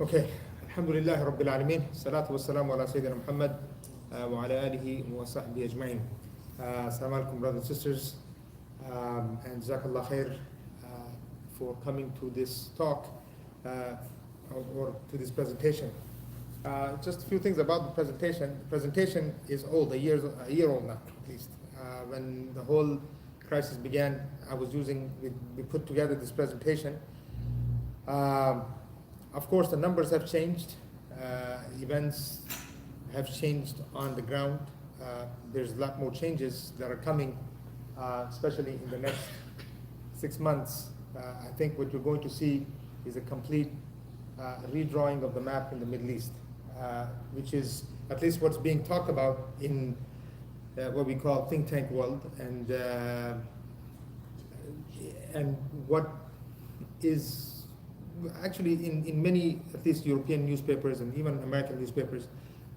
Okay, Alhamdulillah Rabbil Alameen, salatu wassalamu ala Sayyidina Muhammad wa ala alihi wa sahbihi ajma'in. Assalamu alaikum, brothers and sisters, and Jazakallah khair for coming to this talk or to this presentation. Just a few things about the presentation. The presentation is old, a year old now, at least. When the whole crisis began, we put together this presentation. Of course, the numbers have changed. Events have changed on the ground. There's a lot more changes that are coming, especially in the next 6 months. I think what you're going to see is a complete redrawing of the map in the Middle East, which is at least what's being talked about in what we call think tank world, and what is actually in many, at least European newspapers and even American newspapers,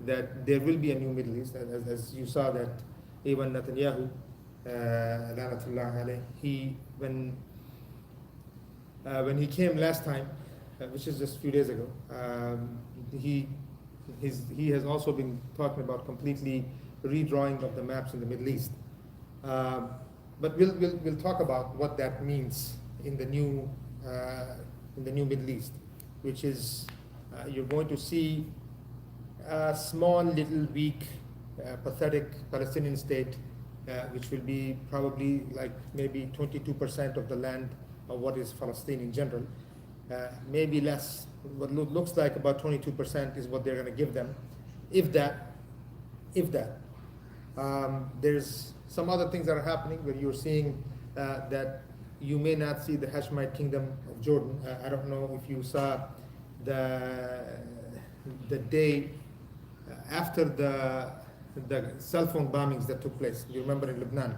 that there will be a new Middle East, as you saw that even Netanyahu, lanatullah alayh, when he came last time, which is just a few days ago, he has also been talking about completely redrawing of the maps in the Middle East. But we'll talk about what that means in the new Middle East, which is you're going to see a small, little, weak, pathetic Palestinian state, which will be probably like maybe 22% of the land of what is Palestine in general, maybe less. What looks like about 22% is what they're going to give them, if that. There's some other things that are happening where you're seeing that you may not see the Hashemite kingdom of Jordan. I don't know if you saw the day after the cell phone bombings that took place. You remember in Lebanon?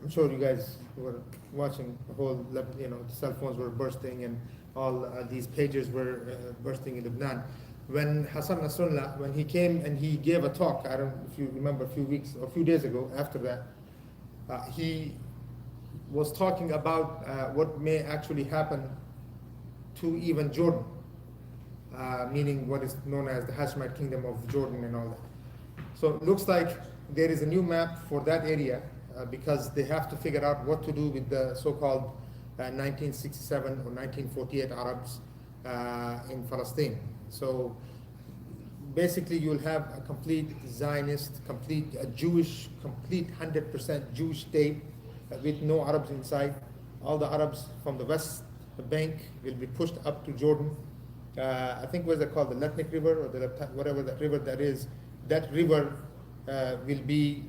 I'm sure you guys were watching the whole, the cell phones were bursting and all these pages were bursting in Lebanon. When Hassan Nasrallah, when he came and he gave a talk, I don't know if you remember, a few days ago after that, he was talking about what may actually happen to even Jordan, meaning what is known as the Hashemite kingdom of Jordan and all that. So it looks like there is a new map for that area because they have to figure out what to do with the so-called 1967 or 1948 Arabs in Palestine. So basically you'll have a complete Zionist, Jewish, complete 100% Jewish state with no Arabs inside. All the Arabs from the West Bank will be pushed up to Jordan. I think what's it called, the Letnik River, or whatever that river that is. That river will be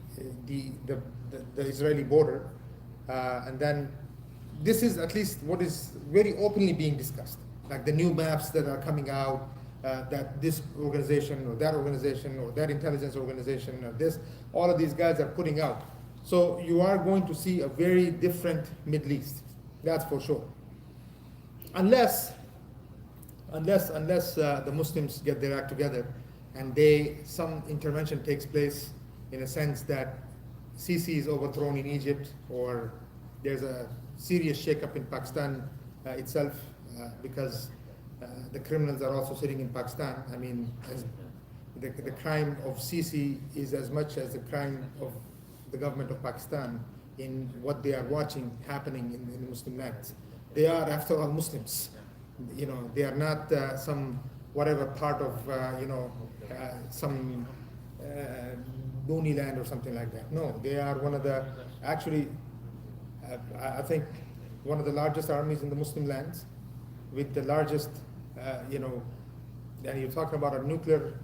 the Israeli border, and then this is at least what is very openly being discussed, like the new maps that are coming out, that this organization or that intelligence organization or this, all of these guys are putting out. So you are going to see a very different Middle East, that's for sure. Unless the Muslims get their act together and some intervention takes place in a sense that Sisi is overthrown in Egypt, or there's a serious shakeup in Pakistan itself, because the criminals are also sitting in Pakistan. I mean, the crime of Sisi is as much as the crime of the government of Pakistan in what they are watching happening in the Muslim lands. They are, after all, Muslims. They are not some whatever part of some Boni land or something like that. No, they are one of the, actually, I think one of the largest armies in the Muslim lands, with the largest, and you're talking about a nuclear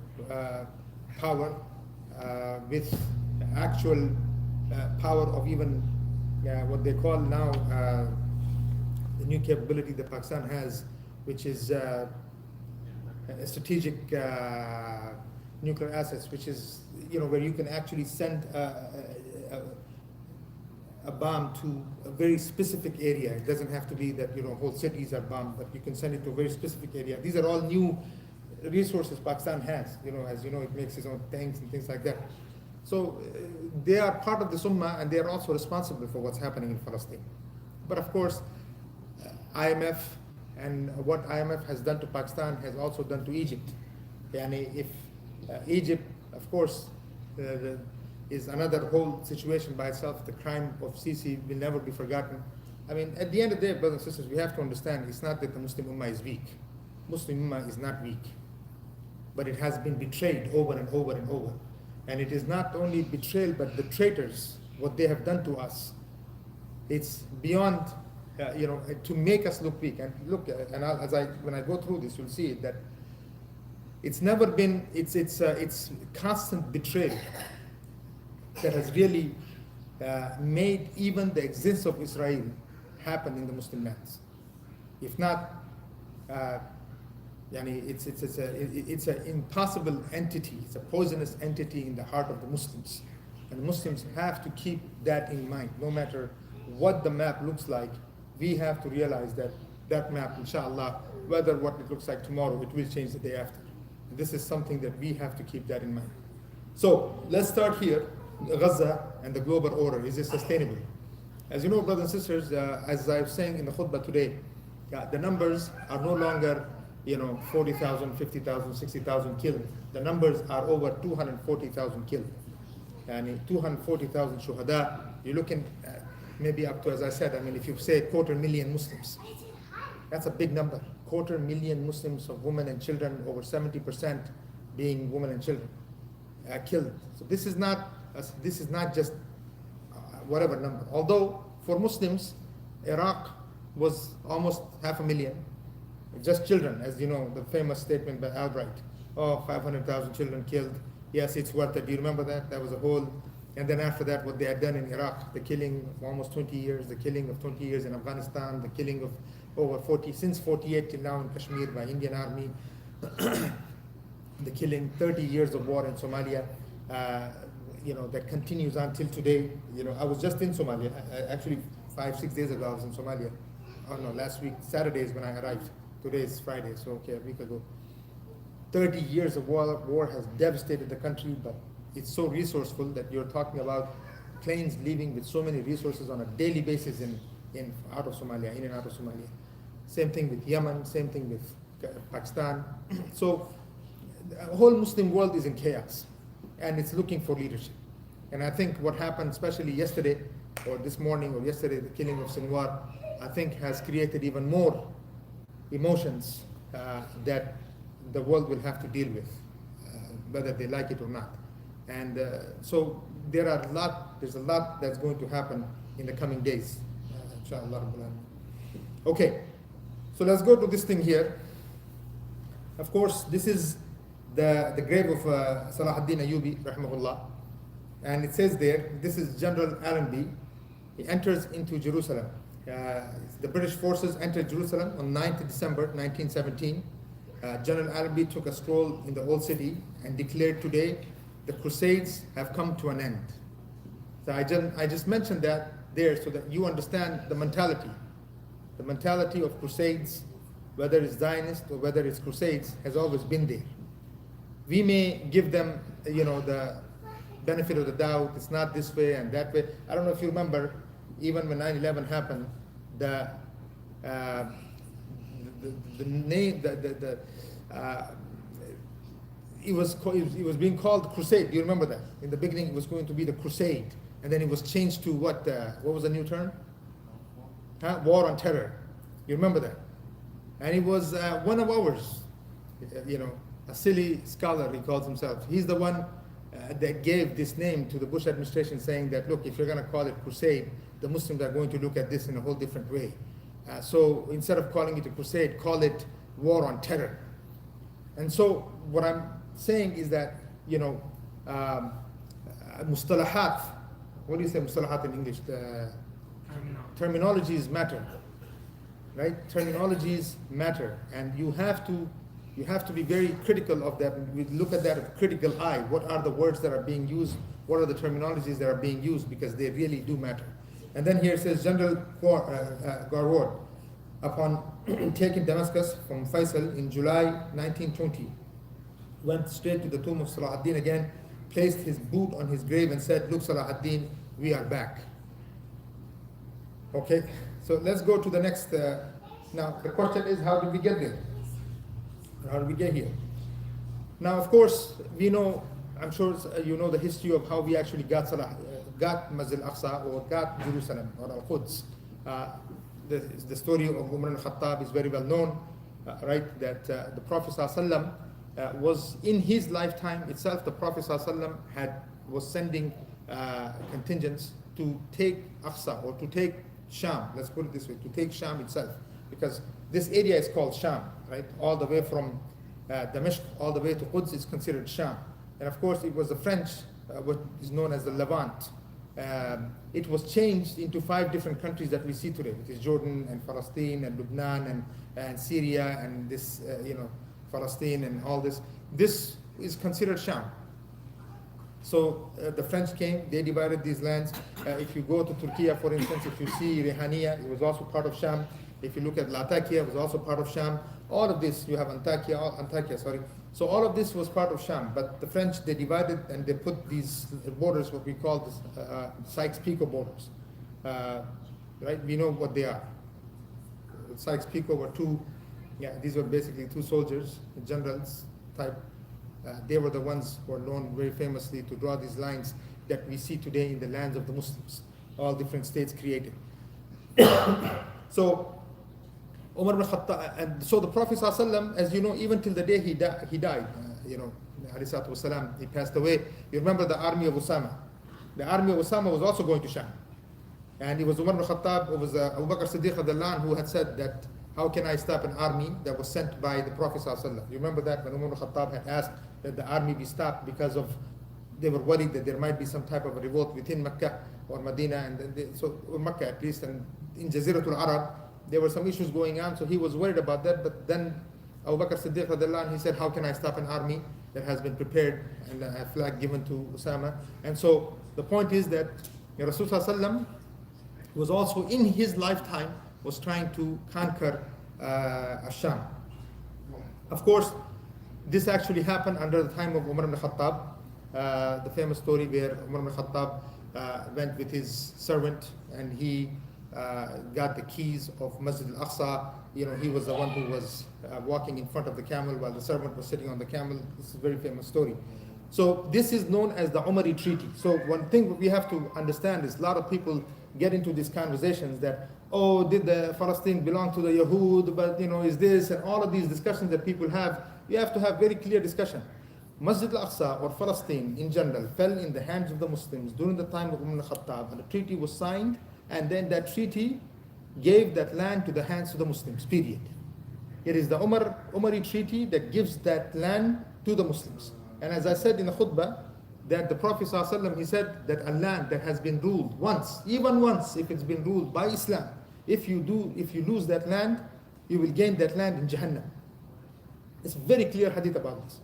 power with actual power of even what they call now the new capability that Pakistan has, which is a strategic nuclear assets, which is where you can actually send a bomb to a very specific area. It doesn't have to be that whole cities are bombed, but you can send it to a very specific area. These are all new resources Pakistan has. As you know, it makes its own tanks and things like that. So they are part of the Ummah, and they are also responsible for what's happening in Palestine. But of course, IMF and what IMF has done to Pakistan has also done to Egypt. Yani if Egypt, of course, is another whole situation by itself. The crime of Sisi will never be forgotten. I mean, at the end of the day, brothers and sisters, we have to understand it's not that the Muslim Ummah is weak. Muslim Ummah is not weak, but it has been betrayed over and over and over. And it is not only betrayal, but the traitors, what they have done to us. It's beyond, to make us look weak. And look, when I go through this, you'll see that it's never been, it's constant betrayal that has really made even the existence of Israel happen in the Muslim lands. If not, it's an impossible entity. It's a poisonous entity in the heart of the Muslims, and Muslims have to keep that in mind. No matter what the map looks like, we have to realize that that map, inshallah, whether what it looks like tomorrow, it will change the day after. And this is something that we have to keep that in mind. So let's start here. Gaza and the global order, is it sustainable? As you know, brothers and sisters, as I was saying in the khutbah today, the numbers are no longer 40,000, 50,000, 60,000 killed. The numbers are over 240,000 killed. And 240,000 shuhada, you're looking maybe up to, as I said, if you say 250,000 Muslims, that's a big number. 250,000 Muslims of women and children, over 70% being women and children, killed. So this is not just whatever number. Although for Muslims, Iraq was almost 500,000, just children, as you know, the famous statement by Albright, 500,000 children killed. Yes, it's worth it. Do you remember that? That was a whole, and then after that, what they had done in Iraq, the killing of almost 20 years, the killing of 20 years in Afghanistan, the killing of over 40, since 48 till now in Kashmir by Indian Army, the killing, 30 years of war in Somalia, that continues until today. I was just in Somalia, actually 5-6 days ago I was in Somalia. Oh no, last week, Saturday is when I arrived. Today is Friday, so okay, a week ago. 30 years of war has devastated the country, but it's so resourceful that you're talking about planes leaving with so many resources on a daily basis in out of Somalia, in and out of Somalia. Same thing with Yemen, same thing with Pakistan. So the whole Muslim world is in chaos, and it's looking for leadership. And I think what happened, especially yesterday, or this morning, or yesterday, the killing of Sinwar, I think has created even more emotions that the world will have to deal with, whether they like it or not. And so there's a lot that's going to happen in the coming days, inshallah. Okay, so let's go to this thing here. Of course, this is the grave of Salah ad-Din Ayyubi, rahimahullah. And it says there, this is General Allenby. He enters into Jerusalem. The British forces entered Jerusalem on 9th December 1917. General Allenby took a stroll in the old city and declared, today the Crusades have come to an end. So I just mentioned that there so that you understand the mentality. The mentality of Crusades, whether it's Zionist or whether it's Crusades, has always been there. We may give them, the benefit of the doubt. It's not this way and that way. I don't know if you remember, even when 9/11 happened, it was being called Crusade. Do you remember that? In the beginning, it was going to be the Crusade, and then it was changed to what was the new term? War on Terror. You remember that? And it was one of ours, a silly scholar, he calls himself. He's the one that gave this name to the Bush administration, saying that, look, if you're going to call it Crusade, the Muslims are going to look at this in a whole different way. So instead of calling it a crusade, call it war on terror. And so what I'm saying is that, mustalahat, what do you say mustalahat in English? Terminologies matter, right? Terminologies matter, and you have to be very critical of that. We look at that with a critical eye. What are the words that are being used? What are the terminologies that are being used? Because they really do matter. And then here it says, General Garward, upon taking Damascus from Faisal in July 1920, went straight to the tomb of Salah ad-Din again, placed his boot on his grave and said, look, Salah ad-Din, we are back. Okay, so let's go to the next Now, the question is, how did we get there? How did we get here? Now, of course, we know, I'm sure you know the history of how we actually got Masjid al-Aqsa, or got Jerusalem, or Al-Quds. The story of Umar al-Khattab is very well known, right? That the Prophet ﷺ, was in his lifetime itself, the Prophet ﷺ was sending contingents to take Aqsa, or to take Sham, let's put it this way, to take Sham itself, because this area is called Sham, right? All the way from Damascus all the way to Quds is considered Sham. And of course it was the French, what is known as the Levant. It was changed into 5 different countries that we see today, which is Jordan and Palestine and Lebanon and Syria and this, Palestine and all this. This is considered Sham. So the French came, they divided these lands. If you go to Turkey, for instance, if you see Rihaniya, it was also part of Sham. If you look at Latakia, it was also part of Sham. All of this, you have Antakya, sorry. So all of this was part of Sham, but the French, they divided and they put these borders, what we call the Sykes-Picot borders. Right, we know what they are. Sykes-Picot were these were basically 2 soldiers, generals type. They were the ones who are known very famously to draw these lines that we see today in the lands of the Muslims, all different states created. So Umar ibn Khattab, and so the Prophet ﷺ, as you know, even till the day he died, والسلام, he passed away. You remember the army of Usama. The army of Usama was also going to Sham. And it was Umar ibn Khattab, it was Abu Bakr Siddiq who had said that, how can I stop an army that was sent by the Prophet ﷺ? You remember that when Umar ibn Khattab had asked that the army be stopped because of, they were worried that there might be some type of a revolt within Mecca or Medina, or Mecca at least, and in Jaziratul Arab, there were some issues going on, so he was worried about that. But then Abu Bakr Siddiq, he said, how can I stop an army that has been prepared and a flag given to Usama? And so the point is that Rasulullah was also in his lifetime was trying to conquer Asham. Of course, this actually happened under the time of Umar ibn Khattab. The famous story where Umar ibn Khattab went with his servant and he got the keys of Masjid al-Aqsa. He was the one who was walking in front of the camel while the servant was sitting on the camel. This is a very famous story. So this is known as the Umari Treaty. So one thing we have to understand is a lot of people get into these conversations that, oh, did the Palestine belong to the Yahud, but is this, and all of these discussions that people have, you have to have very clear discussion. Masjid al-Aqsa, or Palestine in general, fell in the hands of the Muslims during the time of Umar al-Khattab, and the treaty was signed, and then that treaty gave that land to the hands of the Muslims, period. It is the Umari treaty that gives that land to the Muslims. And as I said in the khutbah, that the Prophet ﷺ, he said that a land that has been ruled once, even once, if it's been ruled by Islam, if you lose that land, you will gain that land in Jahannam. It's a very clear hadith about this.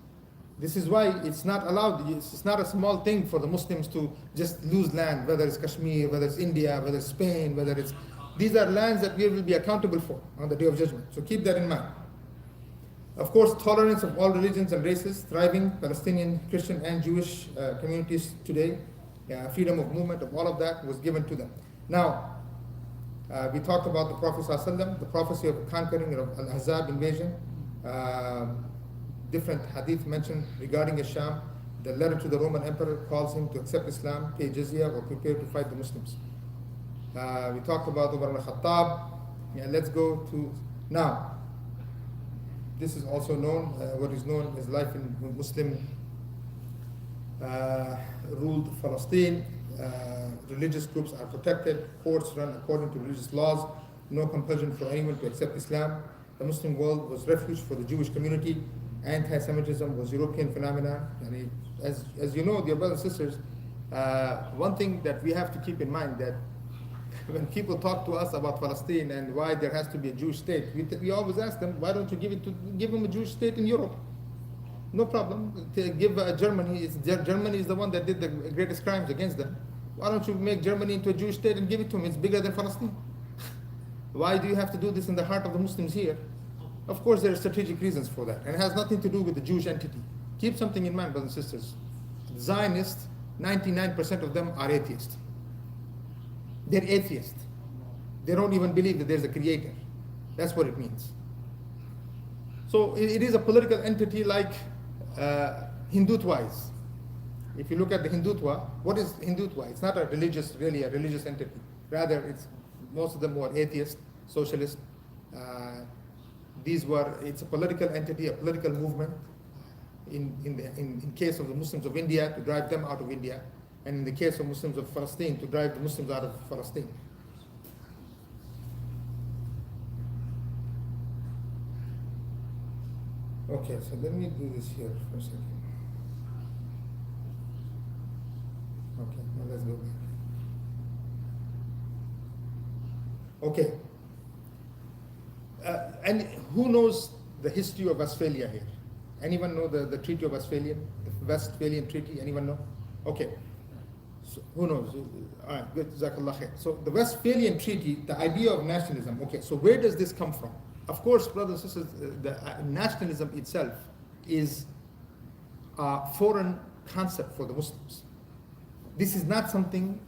This is why it's not allowed, it's not a small thing for the Muslims to just lose land, whether it's Kashmir, whether it's India, whether it's Spain, these are lands that we will be accountable for on the Day of Judgment. So keep that in mind. Of course, tolerance of all religions and races, thriving Palestinian, Christian and Jewish communities today, freedom of movement, of all of that was given to them. Now, we talked about the Prophet ﷺ, the prophecy of conquering of Al-Ahzab invasion, different hadith mentioned regarding Sham. The letter to the Roman Emperor calls him to accept Islam, pay jizya, or prepare to fight the Muslims. We talked about Umar al-Khattab. Let's go to now. This is also known, what is known as life in Muslim ruled Palestine. Religious groups are protected, courts run according to religious laws, no compulsion for anyone to accept Islam. The Muslim world was refuge for the Jewish community. Anti-Semitism was European phenomenon. And as you know, dear brothers and sisters, one thing that we have to keep in mind, that when people talk to us about Palestine and why there has to be a Jewish state, we always ask them, why don't you give them a Jewish state in Europe? No problem. To give Germany, Germany is the one that did the greatest crimes against them. Why don't you make Germany into a Jewish state and give it to them? It's bigger than Palestine. Why do you have to do this in the heart of the Muslims here? Of course, there are strategic reasons for that, and it has nothing to do with the Jewish entity. Keep something in mind, brothers and sisters. Zionists, 99% of them are atheists. They're atheists. They don't even believe that there's a creator. That's what it means. So it is a political entity like Hindutva is. If you look at the Hindutva, what is Hindutva? It's not really a religious entity. Rather, most of them were atheist, socialist. It's a political entity, a political movement. In case of the Muslims of India, to drive them out of India, and in the case of Muslims of Palestine, to drive the Muslims out of Palestine. Okay, so let me do this here for a second. Okay, now let's go back. Okay. And who knows the history of Westphalia here? Anyone know the Treaty of Westphalia? The Westphalian Treaty, anyone know? Okay. So who knows? All right, good, Jazakallah khair. So the Westphalian Treaty, the idea of nationalism, okay, so where does this come from? Of course, brothers and sisters, the nationalism itself is a foreign concept for the Muslims. This is not something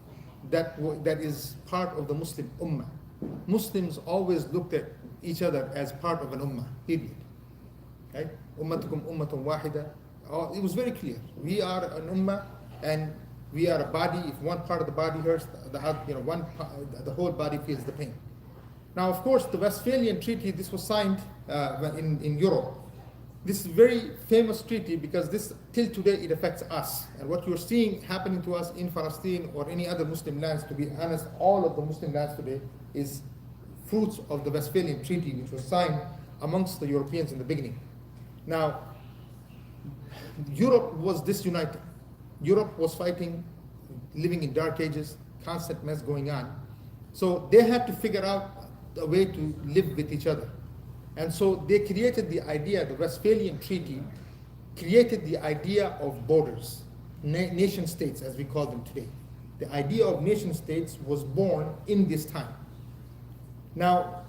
that is part of the Muslim Ummah. Muslims always looked at each other as part of an Ummah, period. Right? Ummatukum ummatun wahida. It was very clear. We are an Ummah and we are a body. If one part of the body hurts, the whole body feels the pain. Now, of course, the Westphalian Treaty, this was signed in Europe. This is a very famous treaty because this, till today, it affects us. And what you're seeing happening to us in Palestine or any other Muslim lands, to be honest, all of the Muslim lands today is fruits of the Westphalian Treaty, which was signed amongst the Europeans in the beginning. Now, Europe was disunited. Europe was fighting, living in dark ages, constant mess going on. So they had to figure out a way to live with each other. And so they created the idea, the Westphalian Treaty created the idea of borders, nation states as we call them today. The idea of nation states was born in this time. Now,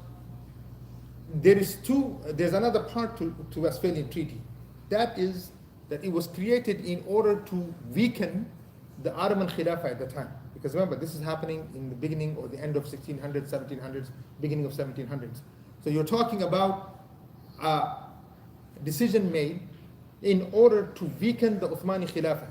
there's another part to Westphalian Treaty. That is that it was created in order to weaken the Ottoman Khilafah at the time. Because remember, this is happening in the beginning or the end of 1600s, 1700s, beginning of 1700s. So you're talking about a decision made in order to weaken the Uthmani Khilafah,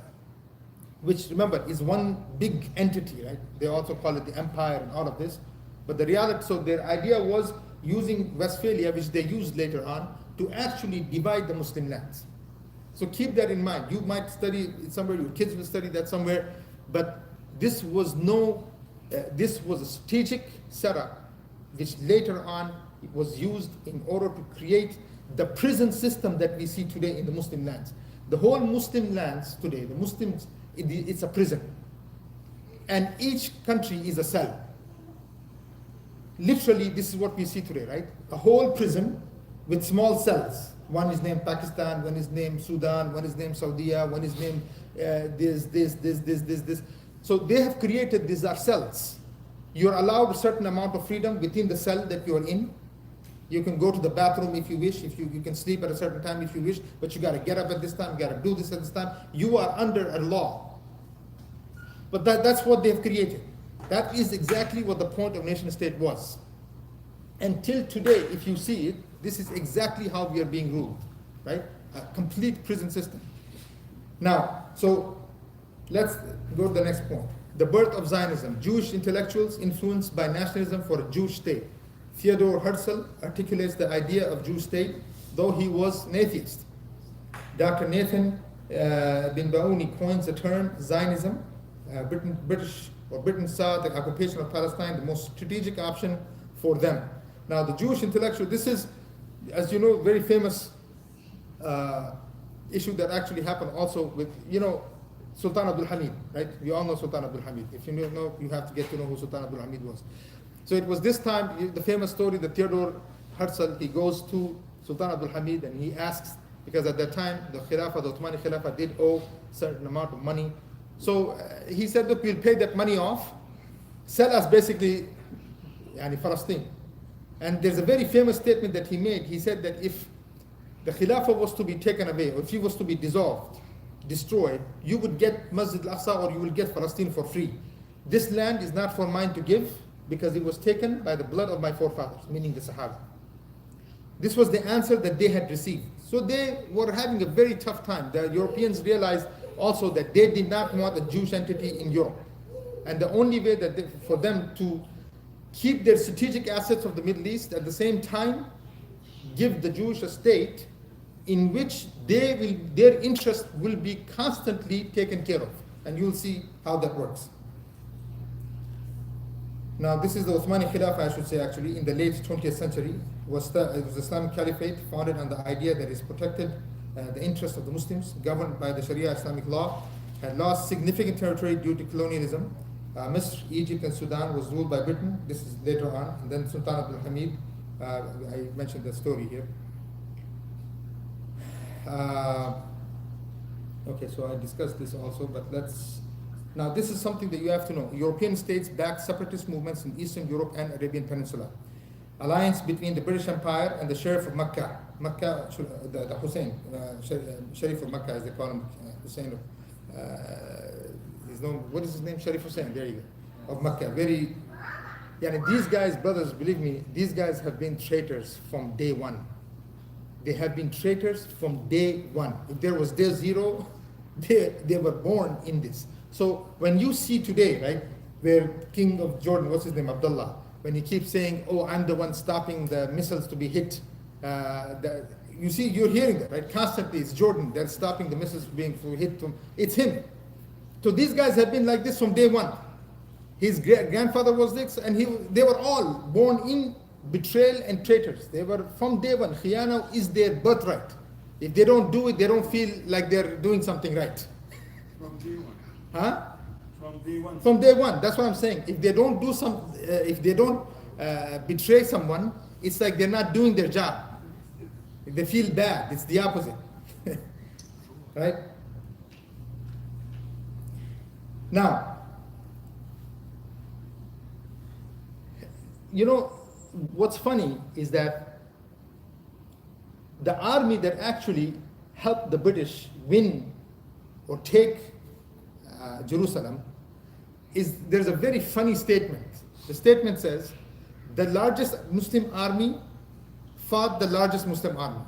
which, remember, is one big entity, right? They also call it the empire and all of this. But the reality, so their idea was using Westphalia, which they used later on, to actually divide the Muslim lands. So keep that in mind. You might study it somewhere, your kids will study that somewhere, but this was a strategic setup, which later on it was used in order to create the prison system that we see today in the Muslim lands. The whole Muslim lands today, the Muslims, it's a prison. And each country is a cell. Literally, this is what we see today, right? A whole prison with small cells. One is named Pakistan, one is named Sudan, one is named Saudi, one is named this. So they have created these are cells. You're allowed a certain amount of freedom within the cell that you're in. You can go to the bathroom if you wish, if you can sleep at a certain time if you wish, but you got to get up at this time, you got to do this at this time. You are under a law. But that's what they've created. That is exactly what the point of nation state was. Until today, if you see it, this is exactly how we are being ruled, right? A complete prison system. Now, so let's go to the next point. The birth of Zionism. Jewish intellectuals influenced by nationalism for a Jewish state. Theodor Herzl articulates the idea of Jewish state, though he was an atheist. Dr. Nathan bin Baouni coins the term Zionism. Britain saw the occupation of Palestine the most strategic option for them. Now, the Jewish intellectual, this is, as you know, very famous issue that actually happened also with, Sultan Abdul Hamid, right? We all know Sultan Abdul Hamid. If you don't know, you have to get to know who Sultan Abdul Hamid was. So it was this time, the famous story that Theodor Herzl, he goes to Sultan Abdul Hamid and he asks, because at that time, the Ottomani Khilafah did owe a certain amount of money. So he said, look, we'll pay that money off, sell us basically Palestine. And there's a very famous statement that he made. He said that if the Khilafah was to be taken away, or if it was to be dissolved, destroyed, you would get Masjid al-Aqsa or you will get Palestine for free. This land is not for mine to give because it was taken by the blood of my forefathers, meaning the Sahaba. This was the answer that they had received. So they were having a very tough time. The Europeans realized also that they did not want a Jewish entity in Europe. And the only way that for them to keep their strategic assets of the Middle East, at the same time give the Jewish a state in which their interest will be constantly taken care of. And you'll see how that works. Now, this is the Uthmani Khilafah, I should say, actually, in the late 20th century. It was Islamic Caliphate founded on the idea that it protected the interests of the Muslims, governed by the Sharia Islamic law, had lost significant territory due to colonialism. Misr, Egypt, and Sudan was ruled by Britain. This is later on. And then Sultan Abdul Hamid, I mentioned the story here. Okay, so I discussed this also, but now this is something that you have to know. European states backed separatist movements in Eastern Europe and Arabian Peninsula. Alliance between the British Empire and the Sharif of Mecca. The Hussein, Sharif of Mecca, as they call him, Hussein. What is his name? Sharif Hussein, there you go, of Mecca. These guys, brothers, believe me, these guys have been traitors from day one. They have been traitors from day one. If there was day zero, they were born in this. So when you see today, right, where King of Jordan, what's his name, Abdullah, when he keeps saying, oh, I'm the one stopping the missiles to be hit, you see, you're hearing that, right? Constantly, it's Jordan that's stopping the missiles being hit. It's him. So these guys have been like this from day one. His grandfather was this, and they were all born in betrayal and traitors. They were from day one. Khiyana is their birthright. If they don't do it, they don't feel like they're doing something right. From day one. Huh? From day one. From day one. That's what I'm saying. If they don't betray someone, it's like they're not doing their job. If they feel bad, it's the opposite. Right? Now, you know, what's funny is that the army that actually helped the British win or take Jerusalem, there's a very funny statement. The statement says, the largest Muslim army fought the largest Muslim army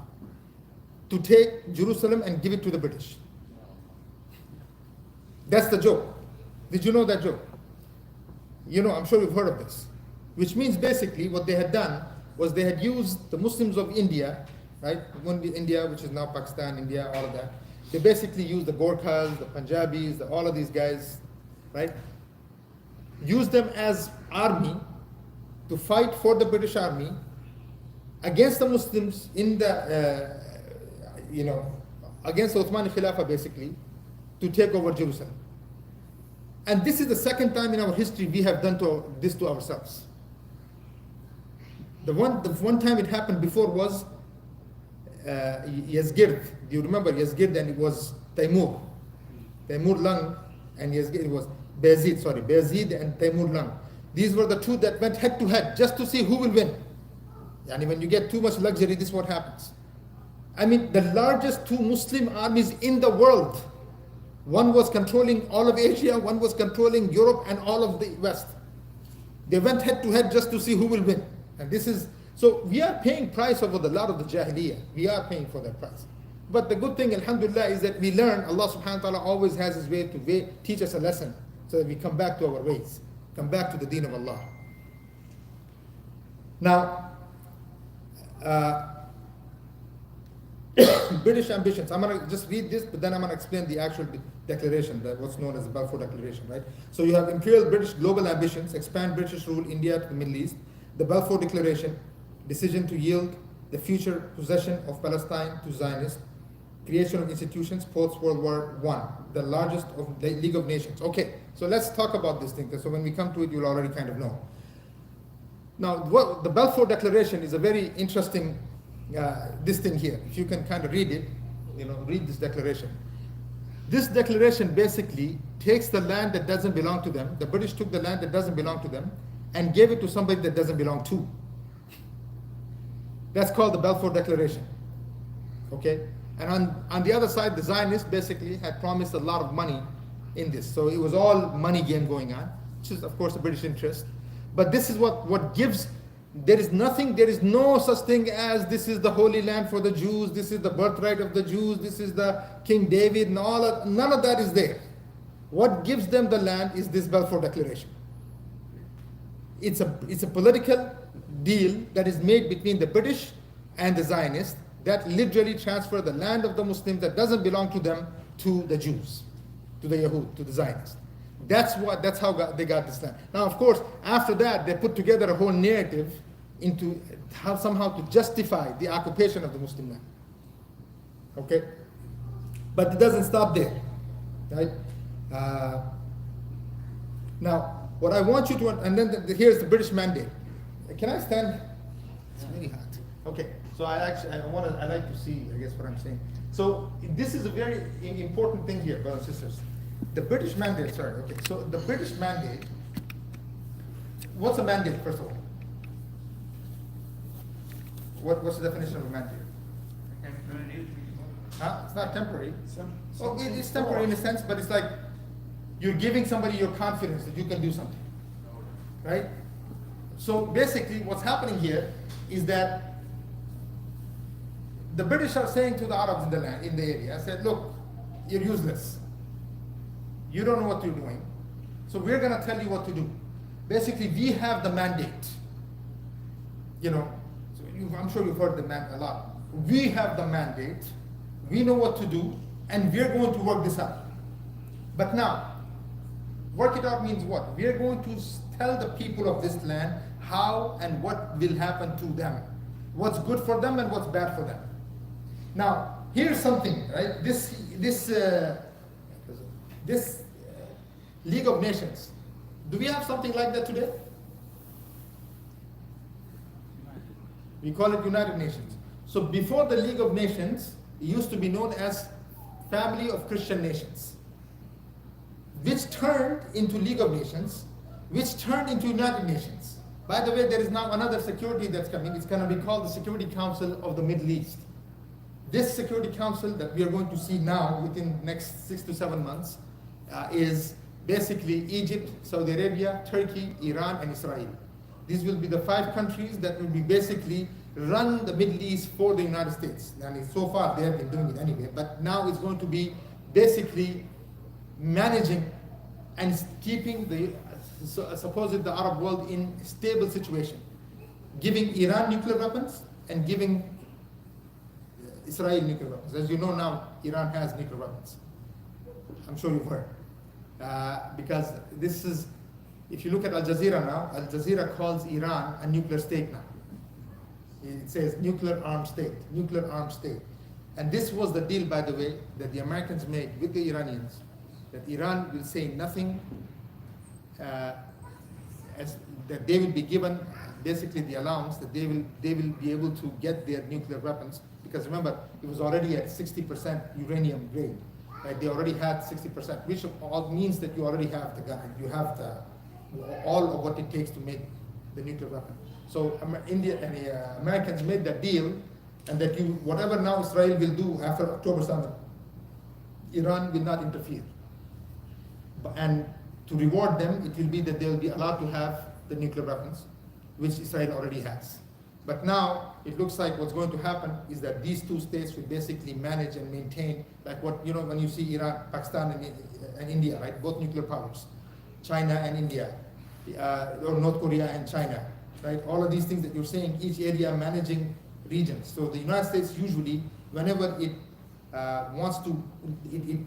to take Jerusalem and give it to the British. That's the joke. Did you know that joke? You know, I'm sure you've heard of this. Which means basically what they had done was they had used the Muslims of India, right? India, which is now Pakistan, India, all of that. They basically used the Gorkhas, the Punjabis, all of these guys, right? Used them as army to fight for the British army against the Muslims in the, against the Uthmani Khilafah basically, to take over Jerusalem. And this is the second time in our history we have done this to ourselves. The one time it happened before was Yazgird. Do you remember Yazgird? And it was Taimur Lung, and Yazgird, it was Bayezid and Taimur Lung. These were the two that went head to head just to see who will win. And when you get too much luxury, this is what happens. I mean, the largest two Muslim armies in the world. One was controlling all of Asia, one was controlling Europe and all of the West. They went head to head just to see who will win. And so we are paying price over the lot of the Jahiliyyah. We are paying for that price. But the good thing, alhamdulillah, is that we learn. Allah subhanahu wa ta'ala always has his way to teach us a lesson so that we come back to our ways, come back to the deen of Allah. Now, British ambitions. I'm going to just read this, but then I'm going to explain the actual declaration, what's known as the Balfour Declaration, right? So you have Imperial British global ambitions, expand British rule India to the Middle East, the Balfour Declaration, decision to yield the future possession of Palestine to Zionists, creation of institutions post World War I, the largest of the League of Nations. Okay, so let's talk about this thing. So when we come to it, you'll already kind of know. Now, the Balfour Declaration is a very interesting this thing here. If you can kind of read it, read this declaration. This declaration basically takes the land that doesn't belong to them. The British took the land that doesn't belong to them and gave it to somebody that doesn't belong to. That's called the Balfour Declaration. Okay? And on the other side, the Zionists basically had promised a lot of money in this. So it was all money game going on, which is, of course, the British interest. But this is what gives There is nothing, there is no such thing as this is the holy land for the Jews, this is the birthright of the Jews, this is the King David, and all of, none of that is there. What gives them the land is this Balfour Declaration. It's a political deal that is made between the British and the Zionists that literally transfer the land of the Muslims that doesn't belong to them to the Jews, to the Yahud, to the Zionists. That's how they got this land. Now, of course, after that, they put together a whole narrative into how somehow to justify the occupation of the Muslim land. Okay? But it doesn't stop there, right? Now, what I want you to, and then here's the British mandate. Can I stand? It's very hot. Okay, so I like to see, I guess, what I'm saying. So this is a very important thing here, brothers and sisters. The British mandate, sorry, okay, so the British mandate, what's a mandate, first of all? What's the definition of a mandate? Huh? It's not temporary. It's temporary in a sense, but it's like you're giving somebody your confidence that you can do something, right? So basically what's happening here is that the British are saying to the Arabs in the land, in the area, said, look, you're useless. You don't know what you're doing. So we're going to tell you what to do. Basically, we have the mandate. You know, so I'm sure you've heard the a lot. We have the mandate. We know what to do, and we're going to work this out. But now, work it out means what? We're going to tell the people of this land how and what will happen to them. What's good for them and what's bad for them. Now, here's something, right? This League of Nations, do we have something like that today? We call it United Nations. So before the League of Nations, it used to be known as Family of Christian Nations, which turned into League of Nations, which turned into United Nations. By the way, there is now another security that's coming. It's going to be called the Security Council of the Middle East. This Security Council that we are going to see now within the next 6 to 7 months is basically Egypt, Saudi Arabia, Turkey, Iran, and Israel. These will be the 5 countries that will be basically run the Middle East for the United States. And so far they have been doing it anyway, but now it's going to be basically managing and keeping the supposed the Arab world in a stable situation, giving Iran nuclear weapons and giving Israel nuclear weapons. As you know now, Iran has nuclear weapons. I'm sure you've heard. Because this is, if you look at Al Jazeera now, Al Jazeera calls Iran a nuclear state now. It says nuclear armed state, nuclear armed state. And this was the deal, by the way, that the Americans made with the Iranians, that Iran will say nothing, as that they will be given basically the allowance that they will be able to get their nuclear weapons, because remember, it was already at 60% uranium grade. Right? They already had 60%, which all means that you already have the gun, you have all of what it takes to make the nuclear weapon. So India and the Americans made that deal, and that whatever now Israel will do after October 7th, Iran will not interfere. And to reward them, it will be that they will be allowed to have the nuclear weapons, which Israel already has. But now, it looks like what's going to happen is that these 2 states will basically manage and maintain, like what, you know, when you see Iran, Pakistan, and India, right? Both nuclear powers, China and India, or North Korea and China, right? All of these things that you're saying, each area managing regions. So the United States usually, whenever it wants to,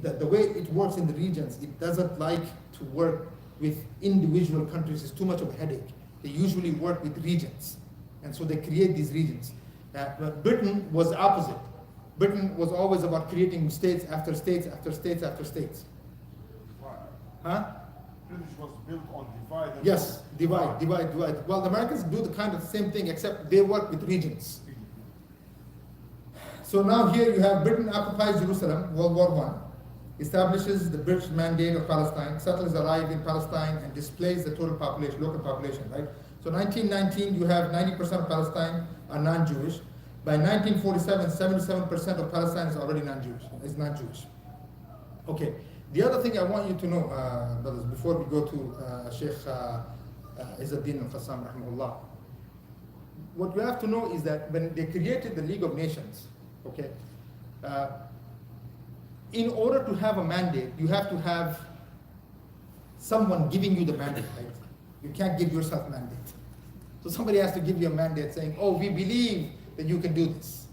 the way it works in the regions, it doesn't like to work with individual countries. It's too much of a headache. They usually work with regions. And so they create these regions. But Britain was the opposite. Britain was always about creating states after states after states after states. Huh? British was built on divide. Yes, divide. Well, the Americans do the kind of the same thing, except they work with regions. So now here you have Britain occupies Jerusalem, World War I, establishes the British mandate of Palestine, settlers arrive in Palestine and displace the total population, local population, right? So 1919, you have 90% of Palestine are non-Jewish. By 1947, 77% of Palestine is already non-Jewish. Okay, the other thing I want you to know, brothers, before we go to Sheikh Izzuddin al-Qassam, rahimahullah. what you have to know is that when they created the League of Nations, okay, in order to have a mandate, you have to have someone giving you the mandate, right? You can't give yourself mandate. So somebody has to give you a mandate saying, oh, we believe that you can do this.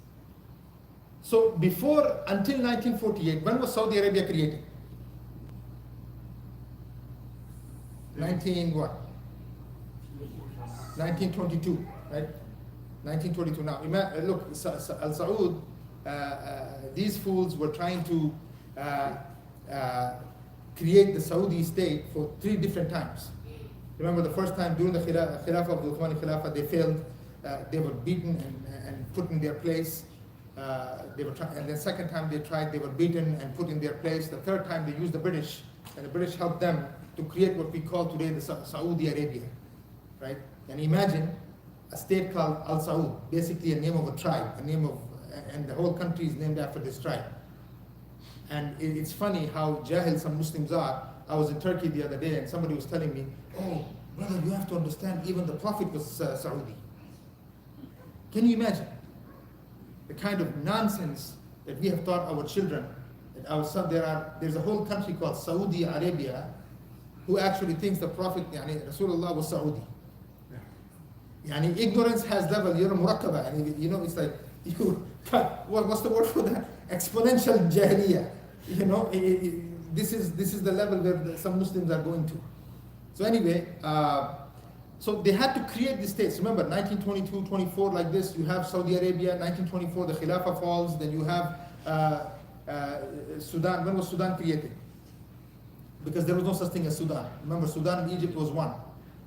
So until 1948, when was Saudi Arabia created? 1922, right? 1922. Now, look, Al Saud, these fools were trying to create the Saudi state for 3 different times. Remember the first time during the Khilafah of the Uthmani Khilafah, they failed. They were beaten and put in their place. And the second time they tried, they were beaten and put in their place. The third time they used the British, and the British helped them to create what we call today the Saudi Arabia, right? And imagine a state called Al Saud, basically a name of a tribe, and the whole country is named after this tribe. And it's funny how jahil some Muslims are. I was in Turkey the other day and somebody was telling me, oh, brother, you have to understand, even the Prophet was Saudi. Can you imagine the kind of nonsense that we have taught our children? That our son, there's a whole country called Saudi Arabia who actually thinks the Prophet, Rasulullah was Saudi. Ignorance has level, murakkaba, it's like, what's the word for that? Exponential jahiliyyah. This is the level where some Muslims are going to. So anyway, so they had to create the states. Remember, 1922, 24, like this, you have Saudi Arabia. 1924, the Khilafah falls. Then you have Sudan. When was Sudan created? Because there was no such thing as Sudan. Remember, Sudan and Egypt was one.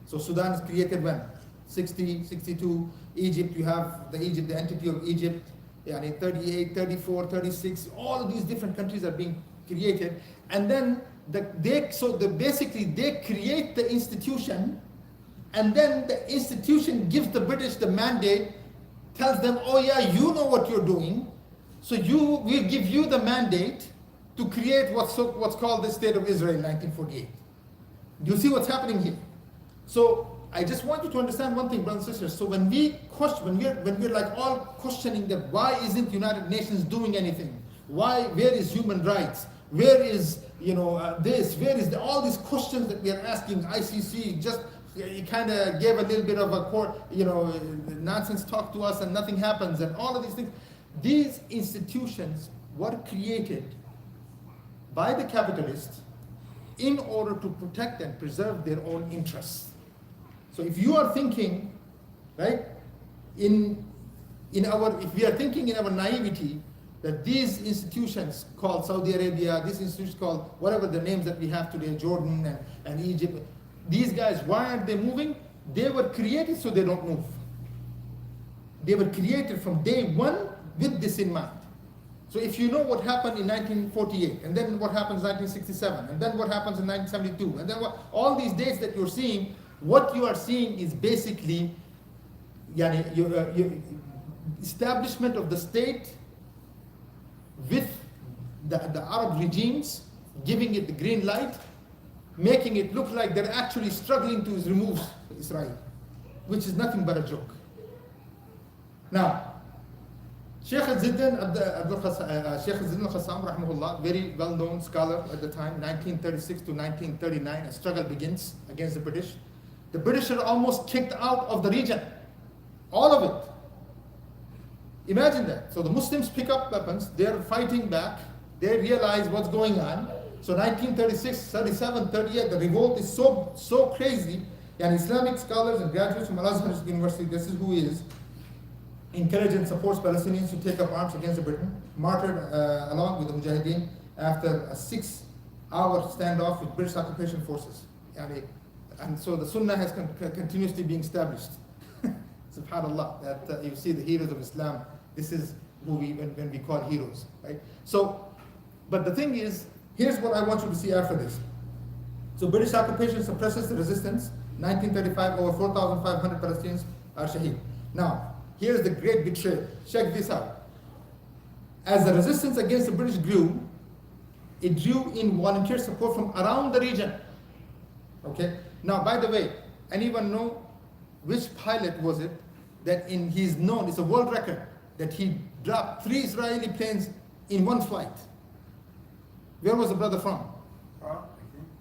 So Sudan is created when? 60, 62. Egypt, you have the entity of Egypt. 38, 34, 36. All of these different countries are being created. And then basically they create the institution, and then the institution gives the British the mandate, tells them, oh yeah, you know what you're doing, so we'll give you the mandate to create what's called the State of Israel in 1948. Do you see what's happening here? So I just want you to understand one thing, brothers and sisters. So when we're like all questioning that why isn't United Nations doing anything? Where is human rights? Where is this? Where is all these questions that we are asking? ICC just kind of gave a little bit of a nonsense talk to us and nothing happens, and all of these things. These institutions were created by the capitalists in order to protect and preserve their own interests. So if you are thinking, right, if we are thinking in our naivety that these institutions called Saudi Arabia, these institutions called whatever the names that we have today, Jordan and Egypt, these guys, why aren't they moving? They were created so they don't move. They were created from day one with this in mind. So if you know what happened in 1948, and then what happens in 1967, and then what happens in 1972, and then all these dates that you're seeing, what you are seeing is basically your establishment of the state with the Arab regimes, giving it the green light, making it look like they're actually struggling to remove Israel, which is nothing but a joke. Now, Sheikh Izzuddin al-Qassam, rahimahullah, very well-known scholar at the time, 1936 to 1939, a struggle begins against the British. The British are almost kicked out of the region, all of it. Imagine that. So the Muslims pick up weapons, they're fighting back, they realize what's going on. So 1936, 37, 38, the revolt is so crazy, and Islamic scholars and graduates from Al-Azhar University, this is who he is, encouraged and supports Palestinians to take up arms against Britain, martyred along with the Mujahideen after a 6-hour standoff with British occupation forces. And so the Sunnah has continuously been established. Subhanallah, that you see the heroes of Islam, this is who when we call heroes, right? So, but the thing is, here's what I want you to see after this. So British occupation suppresses the resistance. 1935, over 4,500 Palestinians are shaheed. Now, here's the great betrayal. Check this out. As the resistance against the British grew, it drew in volunteer support from around the region. Okay. Now, by the way, anyone know which pilot was it that he's known, it's a world record, that he dropped 3 Israeli planes in one flight. Where was the brother from? I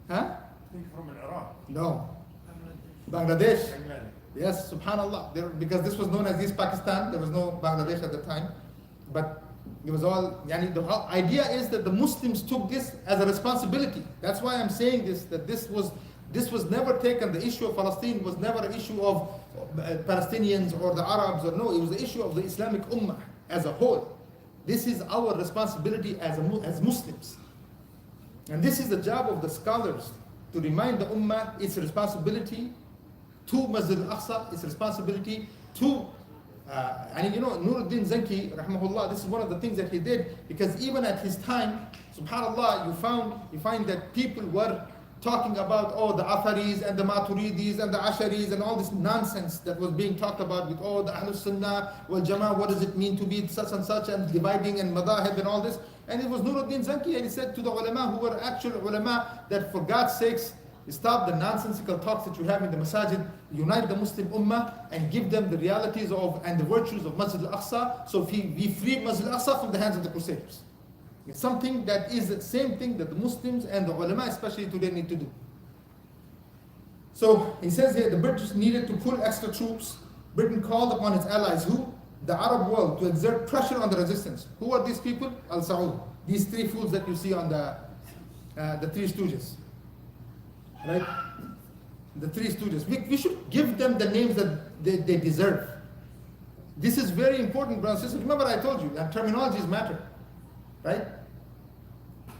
Huh? think from Iraq. No. Bangladesh. Bangladesh. Yes, subhanallah. Because this was known as East Pakistan, there was no Bangladesh at the time. But it was all, yani, the whole idea is that the Muslims took this as a responsibility. That's why I'm saying this, that this was never taken, the issue of Palestine was never an issue of Palestinians or the Arabs, or no, it was the issue of the Islamic Ummah as a whole. This is our responsibility as Muslims. And this is the job of the scholars, to remind the Ummah its responsibility to Masjid al-Aqsa, its responsibility to, and you know, Nuruddin Zanki, rahmahullah, this is one of the things that he did, because even at his time, subhanallah, you find that people were talking about, oh, the Atharis and the Maturidis and the Asharis and all this nonsense that was being talked about with, oh, the Ahlus Sunnah wal Jama'ah, what does it mean to be such and such, and dividing and madahib and all this. And it was Nuruddin Zanki, and he said to the ulama who were actual ulama that for God's sakes, stop the nonsensical talks that you have in the masajid, unite the Muslim ummah and give them the realities of and the virtues of Masjid al-Aqsa, so we free Masjid al-Aqsa from the hands of the Crusaders. It's something that is the same thing that the Muslims and the ulama especially today need to do. So he says here, the British needed to pull extra troops. Britain called upon its allies, who? The Arab world, to exert pressure on the resistance. Who are these people? Al-Saud. These 3 fools that you see on the 3 Stooges. Right? The 3 Stooges. We should give them the names that they deserve. This is very important, brothers and sisters. Remember I told you that terminologies matter. Right?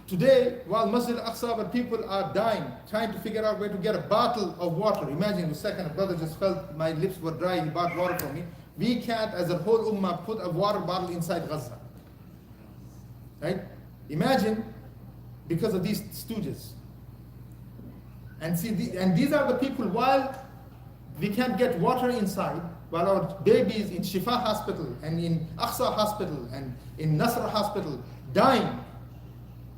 Today, while Masjid al-Aqsa, where people are dying, trying to figure out where to get a bottle of water. Imagine a second, a brother just felt my lips were dry, he bought water for me. We can't, as a whole ummah, put a water bottle inside Gaza. Right? Imagine, because of these stooges. And see, and these are the people, while we can't get water inside, while our babies in Shifa Hospital and in Aqsa Hospital and in Nasr Hospital dying,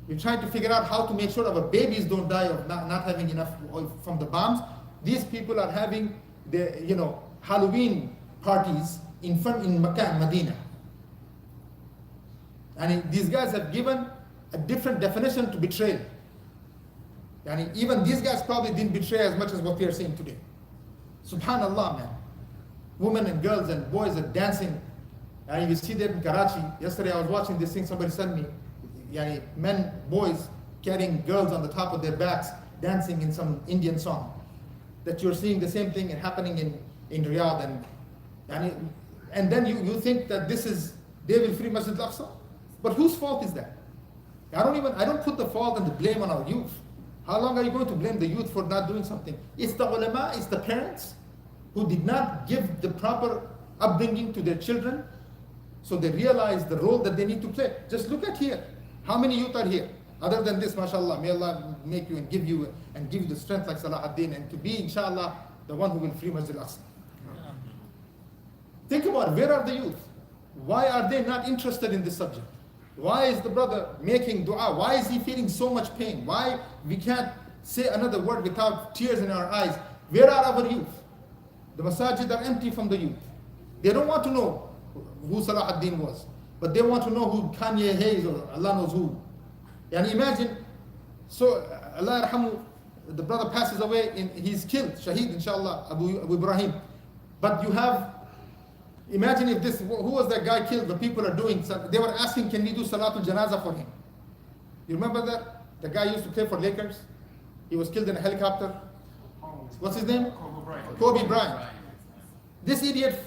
we're trying to figure out how to make sure our babies don't die of not having enough oil from the bombs. These people are having the, Halloween parties in Makkah and Medina. And these guys have given a different definition to betrayal. And even these guys probably didn't betray as much as what we are seeing today. Subhanallah, man. Women and girls and boys are dancing. And you see that in Karachi. Yesterday I was watching this thing, somebody sent me. Men, boys carrying girls on the top of their backs, dancing in some Indian song. That you're seeing the same thing happening in Riyadh. And then you think that they will free Masjid al-Aqsa? But whose fault is that? I don't put the fault and the blame on our youth. How long are you going to blame the youth for not doing something? It's the ulama, it's the parents who did not give the proper upbringing to their children, so they realize the role that they need to play. Just look at here. How many youth are here? Other than this, mashallah, may Allah make you and give you the strength like Salah ad-Din, and to be, inshallah, the one who will free Masjid al-Aqsa. Think about it. Where are the youth? Why are they not interested in this subject? Why is the brother making dua? Why is he feeling so much pain? Why we can't say another word without tears in our eyes? Where are our youth? The masajid are empty from the youth. They don't want to know who Salah ad-Din was, but they want to know who Kanye Hayes or Allah knows who. And imagine, so Allah yarhamu, the brother passes away, he's killed, shaheed inshallah, Abu Ibrahim. But you have, imagine if who was that guy killed? The people are doing, they were asking, can we do Salatul Janazah for him? You remember that? The guy used to play for Lakers. He was killed in a helicopter. What's his name? Kobe Bryant. This idiot,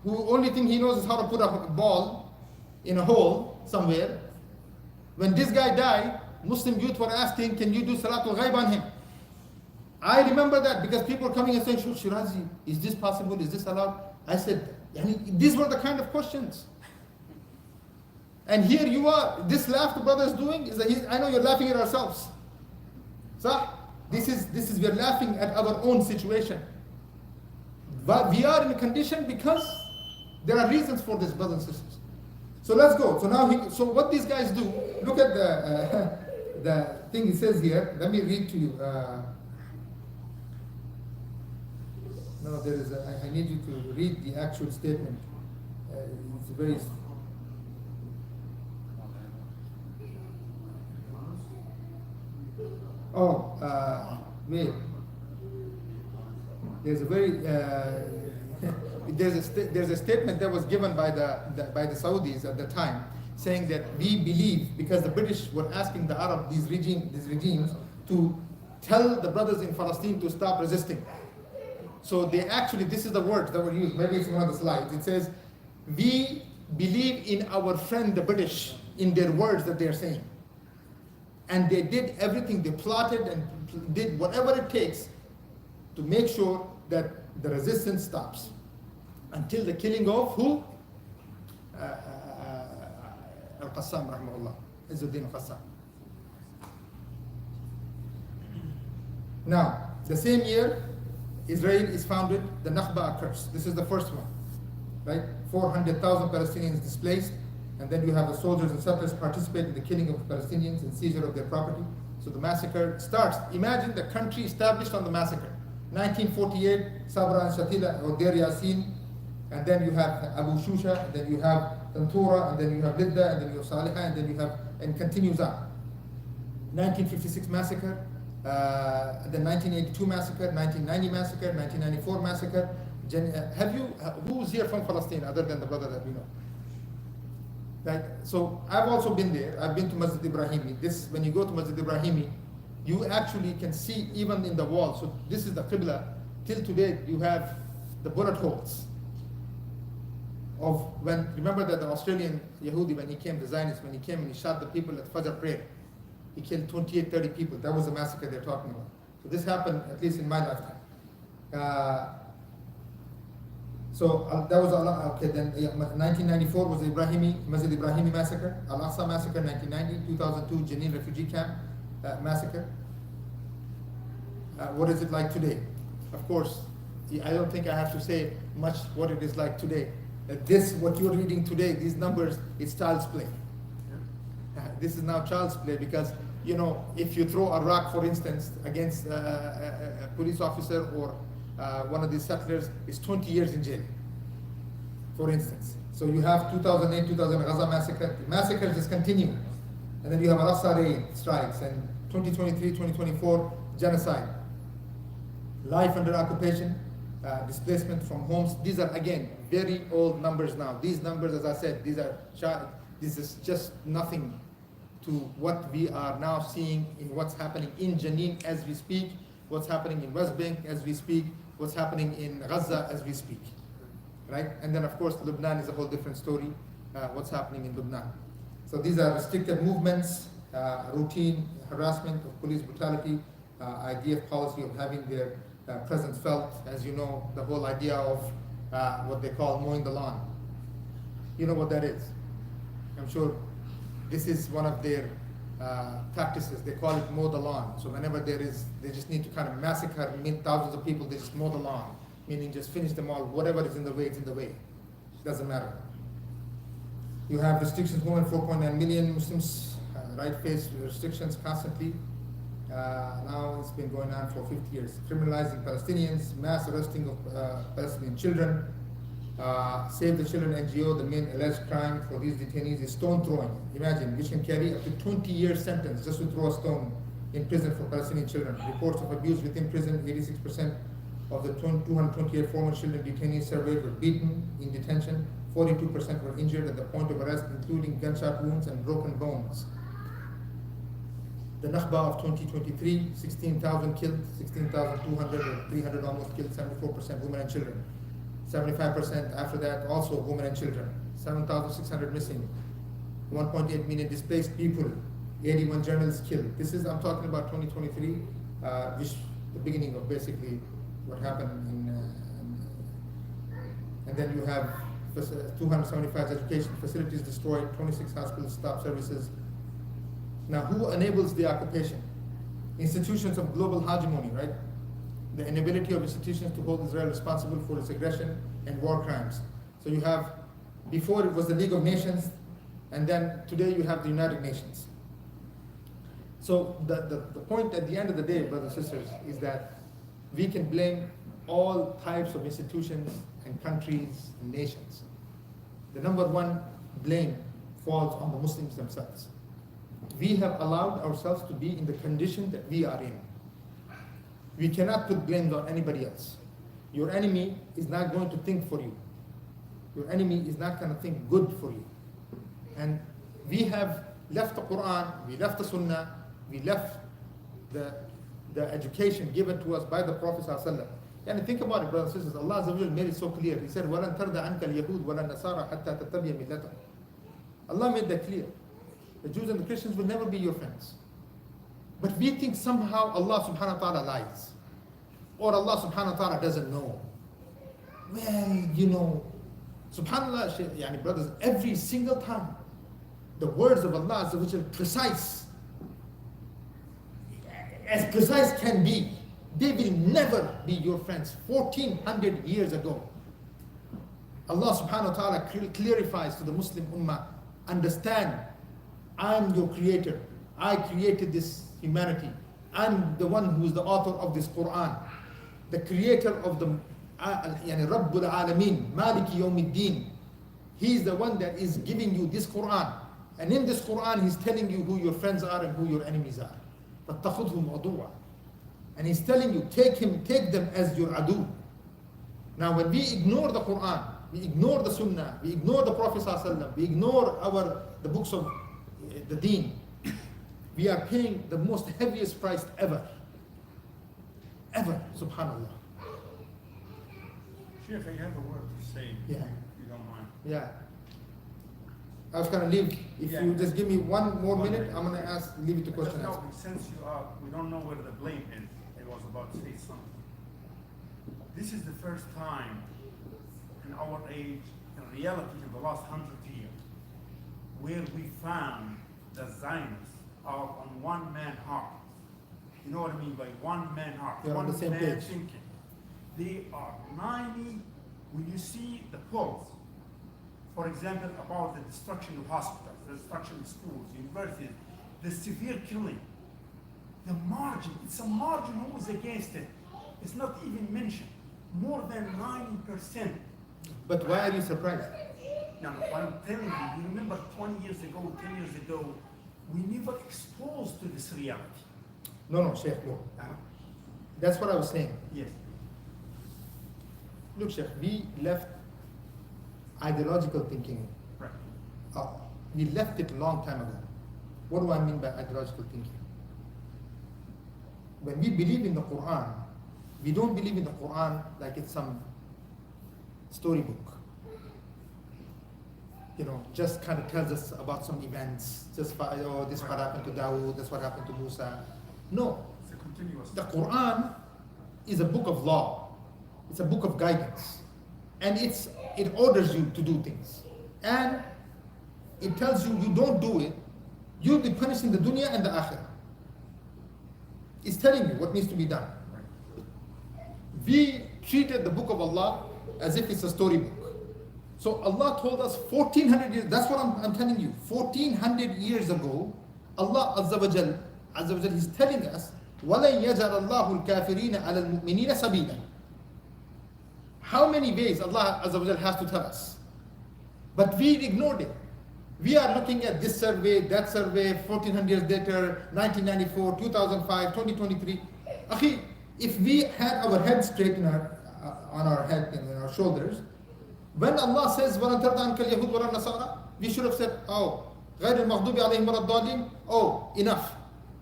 who only thing he knows is how to put a ball in a hole somewhere. When this guy died, Muslim youth were asking, can you do Salatul Ghaib on him? I remember that because people were coming and saying, Shirazi, is this possible? Is this allowed? I said, these were the kind of questions. And here you are, this laugh the brother is doing, I know you're laughing at ourselves. So, this is we're laughing at our own situation. But we are in a condition because there are reasons for this, brothers and sisters. So let's go. So what these guys do, look at the thing it says here. Let me read to you. No, there is. I need you to read the actual statement. It's very. Oh, wait. There's a very. There's a statement that was given by by the Saudis at the time, saying that we believe, because the British were asking the Arab, these regimes, to tell the brothers in Palestine to stop resisting. So they actually, this is the word that were used, maybe it's one of the slides. It says, we believe in our friend the British, in their words that they're saying. And they did everything, they plotted and did whatever it takes to make sure that the resistance stops. Until the killing of who? Al-Qassam, rahimahullah, Izzuddin al-Qassam. Now, the same year, Israel is founded, the Nakba occurs. This is the first one, right? 400,000 Palestinians displaced, and then you have the soldiers and settlers participate in the killing of Palestinians and seizure of their property. So the massacre starts. Imagine the country established on the massacre. 1948, Sabra and Shatila, or Deir Yassin, and then you have Abu Shusha, and then you have Tantura, and then you have Lidda, and then you have Salihah, and then you have, and continues on. 1956 massacre, the 1982 massacre, 1990 massacre, 1994 massacre. Who's here from Palestine other than the brother that we know? Right? So I've also been there. I've been to Masjid Ibrahimi. When you go to Masjid Ibrahimi, you actually can see even in the wall. So this is the Qibla. Till today, you have the bullet holes of remember that the Australian Yehudi, when he came, the Zionist, when he came and he shot the people at Fajr prayer, he killed 28, 30 people. That was the massacre they're talking about. So this happened, at least in my lifetime. That was okay. Then 1994 was the Masjid Ibrahimi massacre, Al-Aqsa massacre, 1990, 2002 Jenin refugee camp massacre. What is it like today? Of course, I don't think I have to say much what it is like today. What you're reading today, these numbers, it's child's play. This is now child's play because, if you throw a rock, for instance, against a police officer or one of these settlers, it's 20 years in jail, for instance. So you have 2008, 2000 Gaza massacre. The massacres just continue. And then you have Al-Aqsa raid strikes, and 2023, 2024, genocide. Life under occupation, displacement from homes. These are, again, very old numbers now. These numbers, as I said, this is just nothing to what we are now seeing in what's happening in Jenin as we speak, what's happening in West Bank as we speak, what's happening in Gaza as we speak, right? And then, of course, Lebanon is a whole different story, what's happening in Lebanon. So these are restricted movements, routine harassment of police brutality, IDF policy of having their presence felt. As you know, the whole idea of what they call mowing the lawn. You know what that is? I'm sure this is one of their practices. They call it mow the lawn. So whenever they just need to kind of massacre thousands of people, they just mow the lawn, meaning just finish them all. Whatever is in the way, it's in the way. It doesn't matter. You have restrictions. More than 4.9 million Muslims face restrictions constantly. Now it's been going on for 50 years. Criminalizing Palestinians, mass arresting of Palestinian children. Save the Children NGO, the main alleged crime for these detainees is stone throwing. Imagine, which can carry up to 20-year sentence just to throw a stone in prison for Palestinian children. Reports of abuse within prison, 86% of the 228 former children detainees surveyed were beaten in detention. 42% were injured at the point of arrest, including gunshot wounds and broken bones. The Nakba of 2023, 16,000 killed, 16,200 or 300 almost killed, 74% women and children. 75% after that, also women and children. 7,600 missing, 1.8 million displaced people, 81 journalists killed. I'm talking about 2023, which the beginning of basically what happened and then you have 275 education facilities destroyed, 26 hospitals stopped services. Now, who enables the occupation? Institutions of global hegemony, right? The inability of institutions to hold Israel responsible for its aggression and war crimes. So you have, before it was the League of Nations, and then today you have the United Nations. So the point at the end of the day, brothers and sisters, is that we can blame all types of institutions and countries and nations. The number one blame falls on the Muslims themselves. We have allowed ourselves to be in the condition that we are in. We cannot put blame on anybody else. Your enemy is not going to think for you. Your enemy is not going to think good for you. And we have left the Quran, we left the Sunnah, we left the education given to us by the Prophet ﷺ. And think about it, brothers and sisters. Allah Azza wa Jalla made it so clear. He said, وَلَن تَرْضَ عَنْكَ الْيَهُودُ وَلَا النَّصَارَى حَتَّى تَتَّبِعَ مِلَّتَهُمْ. Allah made that clear. The Jews and the Christians will never be your friends. But we think somehow Allah subhanahu wa ta'ala lies. Or Allah subhanahu wa ta'ala doesn't know. Well, subhanAllah, yani brothers, every single time the words of Allah Azza wa Jalla precise, as precise can be, they will never be your friends. 1400 years ago, Allah subhanahu wa ta'ala clarifies to the Muslim ummah, understand, I'm your creator. I created this humanity. I'm the one who is the author of this Quran. The creator of the Rabbul Alameen, Maliki Yawmiddin. He is the one that is giving you this Quran. And in this Quran, he's telling you who your friends are and who your enemies are. فَاتَّخُذْهُمْ عَدُوًّا. And he's telling you, take them as your adu. Now when we ignore the Quran, we ignore the Sunnah, we ignore the Prophet ﷺ, we ignore the books of the Deen, we are paying the most heaviest price ever. Ever, subhanAllah. Sheikh, I have a word to say, Yeah. if you don't mind. Yeah. I was going to leave. If you just give me one more minute, I'm going to leave it to question and answer. Since we don't know where the blame is, I was about to say something. This is the first time in our age, in reality, in the last 100 years, where we found the Zionists are on one man heart. You know what I mean by one man heart? They're on the same man page. thinking. They are 90, when you see the polls, for example, about the destruction of hospitals, the destruction of schools, universities, the severe killing, the margin, it's a margin who is against it. It's not even mentioned. More than 90%. But why are you surprised? Now, what I'm telling you remember 20 years ago, 10 years ago, we never exposed to this reality. No, Sheikh, no. That's what I was saying. Yes. Look, Sheikh, we left ideological thinking. Right. We left it a long time ago. What do I mean by ideological thinking? When we believe in the Quran, we don't believe in the Quran like it's some storybook. Just kind of tells us about some events. This what happened to Dawood, this what happened to Musa. No. It's a continuous. The Quran is a book of law. It's a book of guidance. And it orders you to do things. And it tells you don't do it, you'll be punished in the dunya and the akhirah. It's telling you what needs to be done. We treated the book of Allah as if it's a storybook. So Allah told us 1400 years, that's what I'm telling you. 1400 years ago, Allah Azza wa Jal is telling us, وَلَنْ يَجَعَلَ اللَّهُ الْكَافِرِينَ عَلَى الْمُؤْمِنِينَ سَبِيلًا. How many ways Allah Azza wa Jal has to tell us? But we ignored it. We are looking at this survey, that survey, 1400 years later, 1994, 2005, 2023. Akhi, if we had our head straight on our head and on our shoulders, when Allah says, وَلَنْ تَرْضَ عَنْكَ الْيَهُودُ وَلَا النَّصَارَى, we should have said, غَيْرِ الْمَغْضُوبِ عَلَيْهِمْ وَلَا الضَّالِّينَ, enough.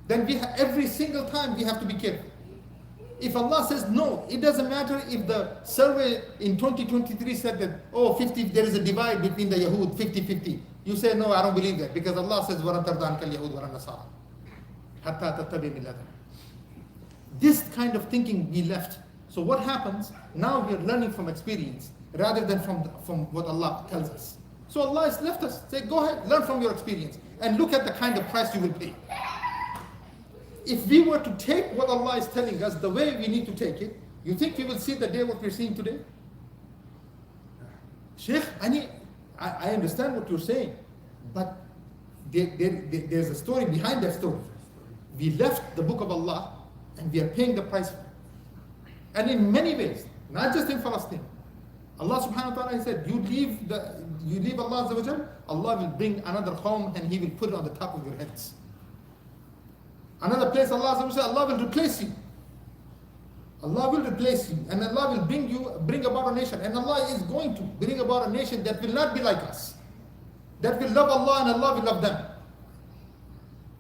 Then every single time we have to be careful. If Allah says no, it doesn't matter if the survey in 2023 said that, 50, there is a divide between the Yahud, 50-50. You say, no, I don't believe that, because Allah says, وَلَنْ تَرْضَ عَنْكَ الْيَهُودُ وَلَا النَّصَارَى حَتَّى تَتَّبِعَ مِلَّتَهُمْ. This kind of thinking we left. So what happens? Now we are learning from experience rather than from what Allah tells us. So Allah has left us. Say, go ahead, learn from your experience and look at the kind of price you will pay. If we were to take what Allah is telling us the way we need to take it, you think we will see the day what we're seeing today? Sheikh, I understand what you're saying, but there's a story behind that story. We left the book of Allah and we are paying the price for it. And in many ways, not just in Palestine. Allah subhanahu wa ta'ala, He said, you leave Allah Azza wa Jal, Allah will bring another qawm and He will put it on the top of your heads. Another place, Allah Azza wa Jal, Allah will replace you. Allah will replace you, and Allah will bring about a nation, and Allah is going to bring about a nation that will not be like us, that will love Allah and Allah will love them.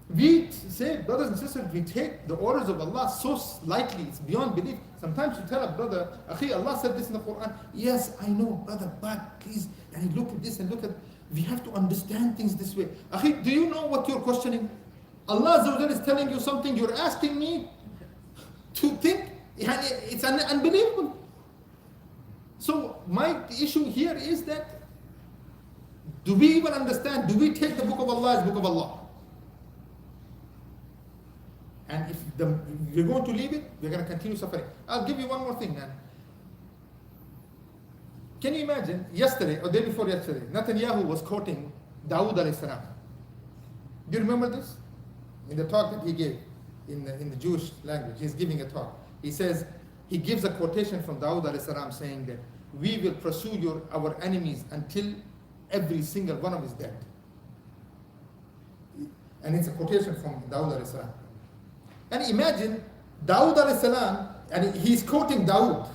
We say, brothers and sisters, we take the orders of Allah so lightly, it's beyond belief. Sometimes you tell a brother, Akhi, Allah said this in the Quran. Yes, I know, brother, but please, and look at this and look at, we have to understand things this way. Akhi, do you know what you're questioning? Allah Azza wa Jalla is telling you something, you're asking me to think. It's unbelievable. So my issue here is that, do we even understand? Do we take the book of Allah as book of Allah? And if we're going to leave it, we're going to continue suffering. I'll give you one more thing, man. Can you imagine, yesterday or day before yesterday, Netanyahu was quoting Dawood alayhi salam. Do you remember this? In the talk that he gave in the Jewish language, he's giving a talk. He says, he gives a quotation from Dawood alayhi salam saying that we will pursue our enemies until every single one of us is dead. And it's a quotation from Dawood alayhi salam. And imagine Dawood alayhi salam, and he's quoting Dawood.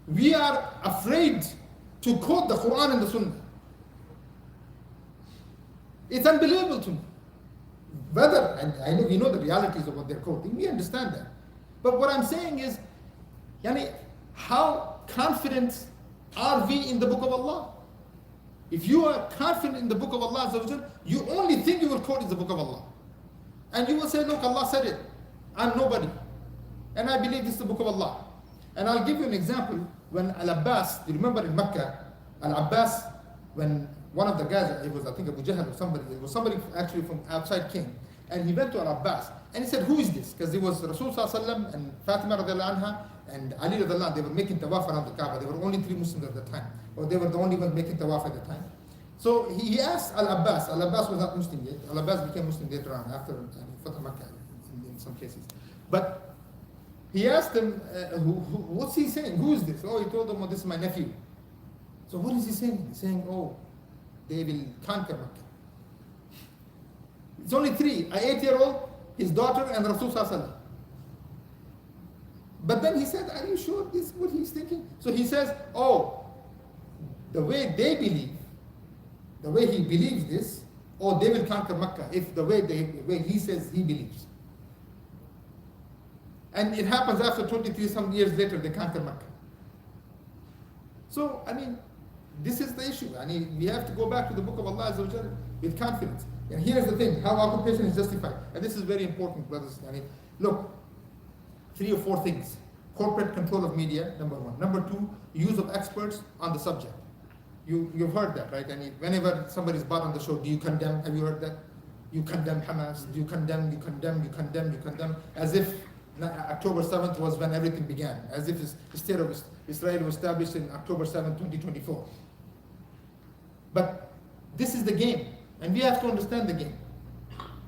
We are afraid to quote the Quran and the Sunnah. It's unbelievable to me. Whether, and I know we know the realities of what they're quoting, we understand that. But what I'm saying is, yani, how confident are we in the book of Allah? If you are confident in the book of Allah, you only think you will quote is the book of Allah. And you will say, look, Allah said it. I'm nobody. And I believe this is the book of Allah. And I'll give you an example. When Al-Abbas, you remember in Mecca, Al-Abbas, when one of the guys, it was I think Abu Jahl or somebody, it was somebody actually from outside came. And he went to Al-Abbas and he said, who is this? Because it was Rasul Sallallahu and Fatima radiallahu anha and Ali radiallahu anha, they were making tawaf around the Kaaba. They were only 3 Muslims at the time. Or they were the only ones making tawaf at the time. So he asked Al-Abbas. Al-Abbas was not Muslim yet. Al-Abbas became Muslim later on after Fatah Makkah in some cases. But he asked him, what's he saying? Who is this? Oh, he told him, oh, this is my nephew. So what is he saying? He's saying, oh, they will conquer Makkah. It's only 3, an 8-year-old, his daughter, and Rasul Sallallahu. But then he said, are you sure this is what he's thinking? So he says, oh, the way they believe, the way he believes this, oh, they will conquer Makkah, if the way he says he believes. And it happens after 23 some years later, they conquer Makkah. So, I mean, this is the issue. I mean, we have to go back to the book of Allah Azza wa Jalla with confidence. And here's the thing, how occupation is justified. And this is very important, brothers. I mean, look, 3 or 4 things. Corporate control of media, number 1. Number 2, use of experts on the subject. You've heard that, right? I mean, whenever somebody's brought on the show, do you condemn? Have you heard that? You condemn Hamas, you condemn, as if October 7th was when everything began, as if the state of Israel was established in October 7th, 2024. But this is the game, and we have to understand the game.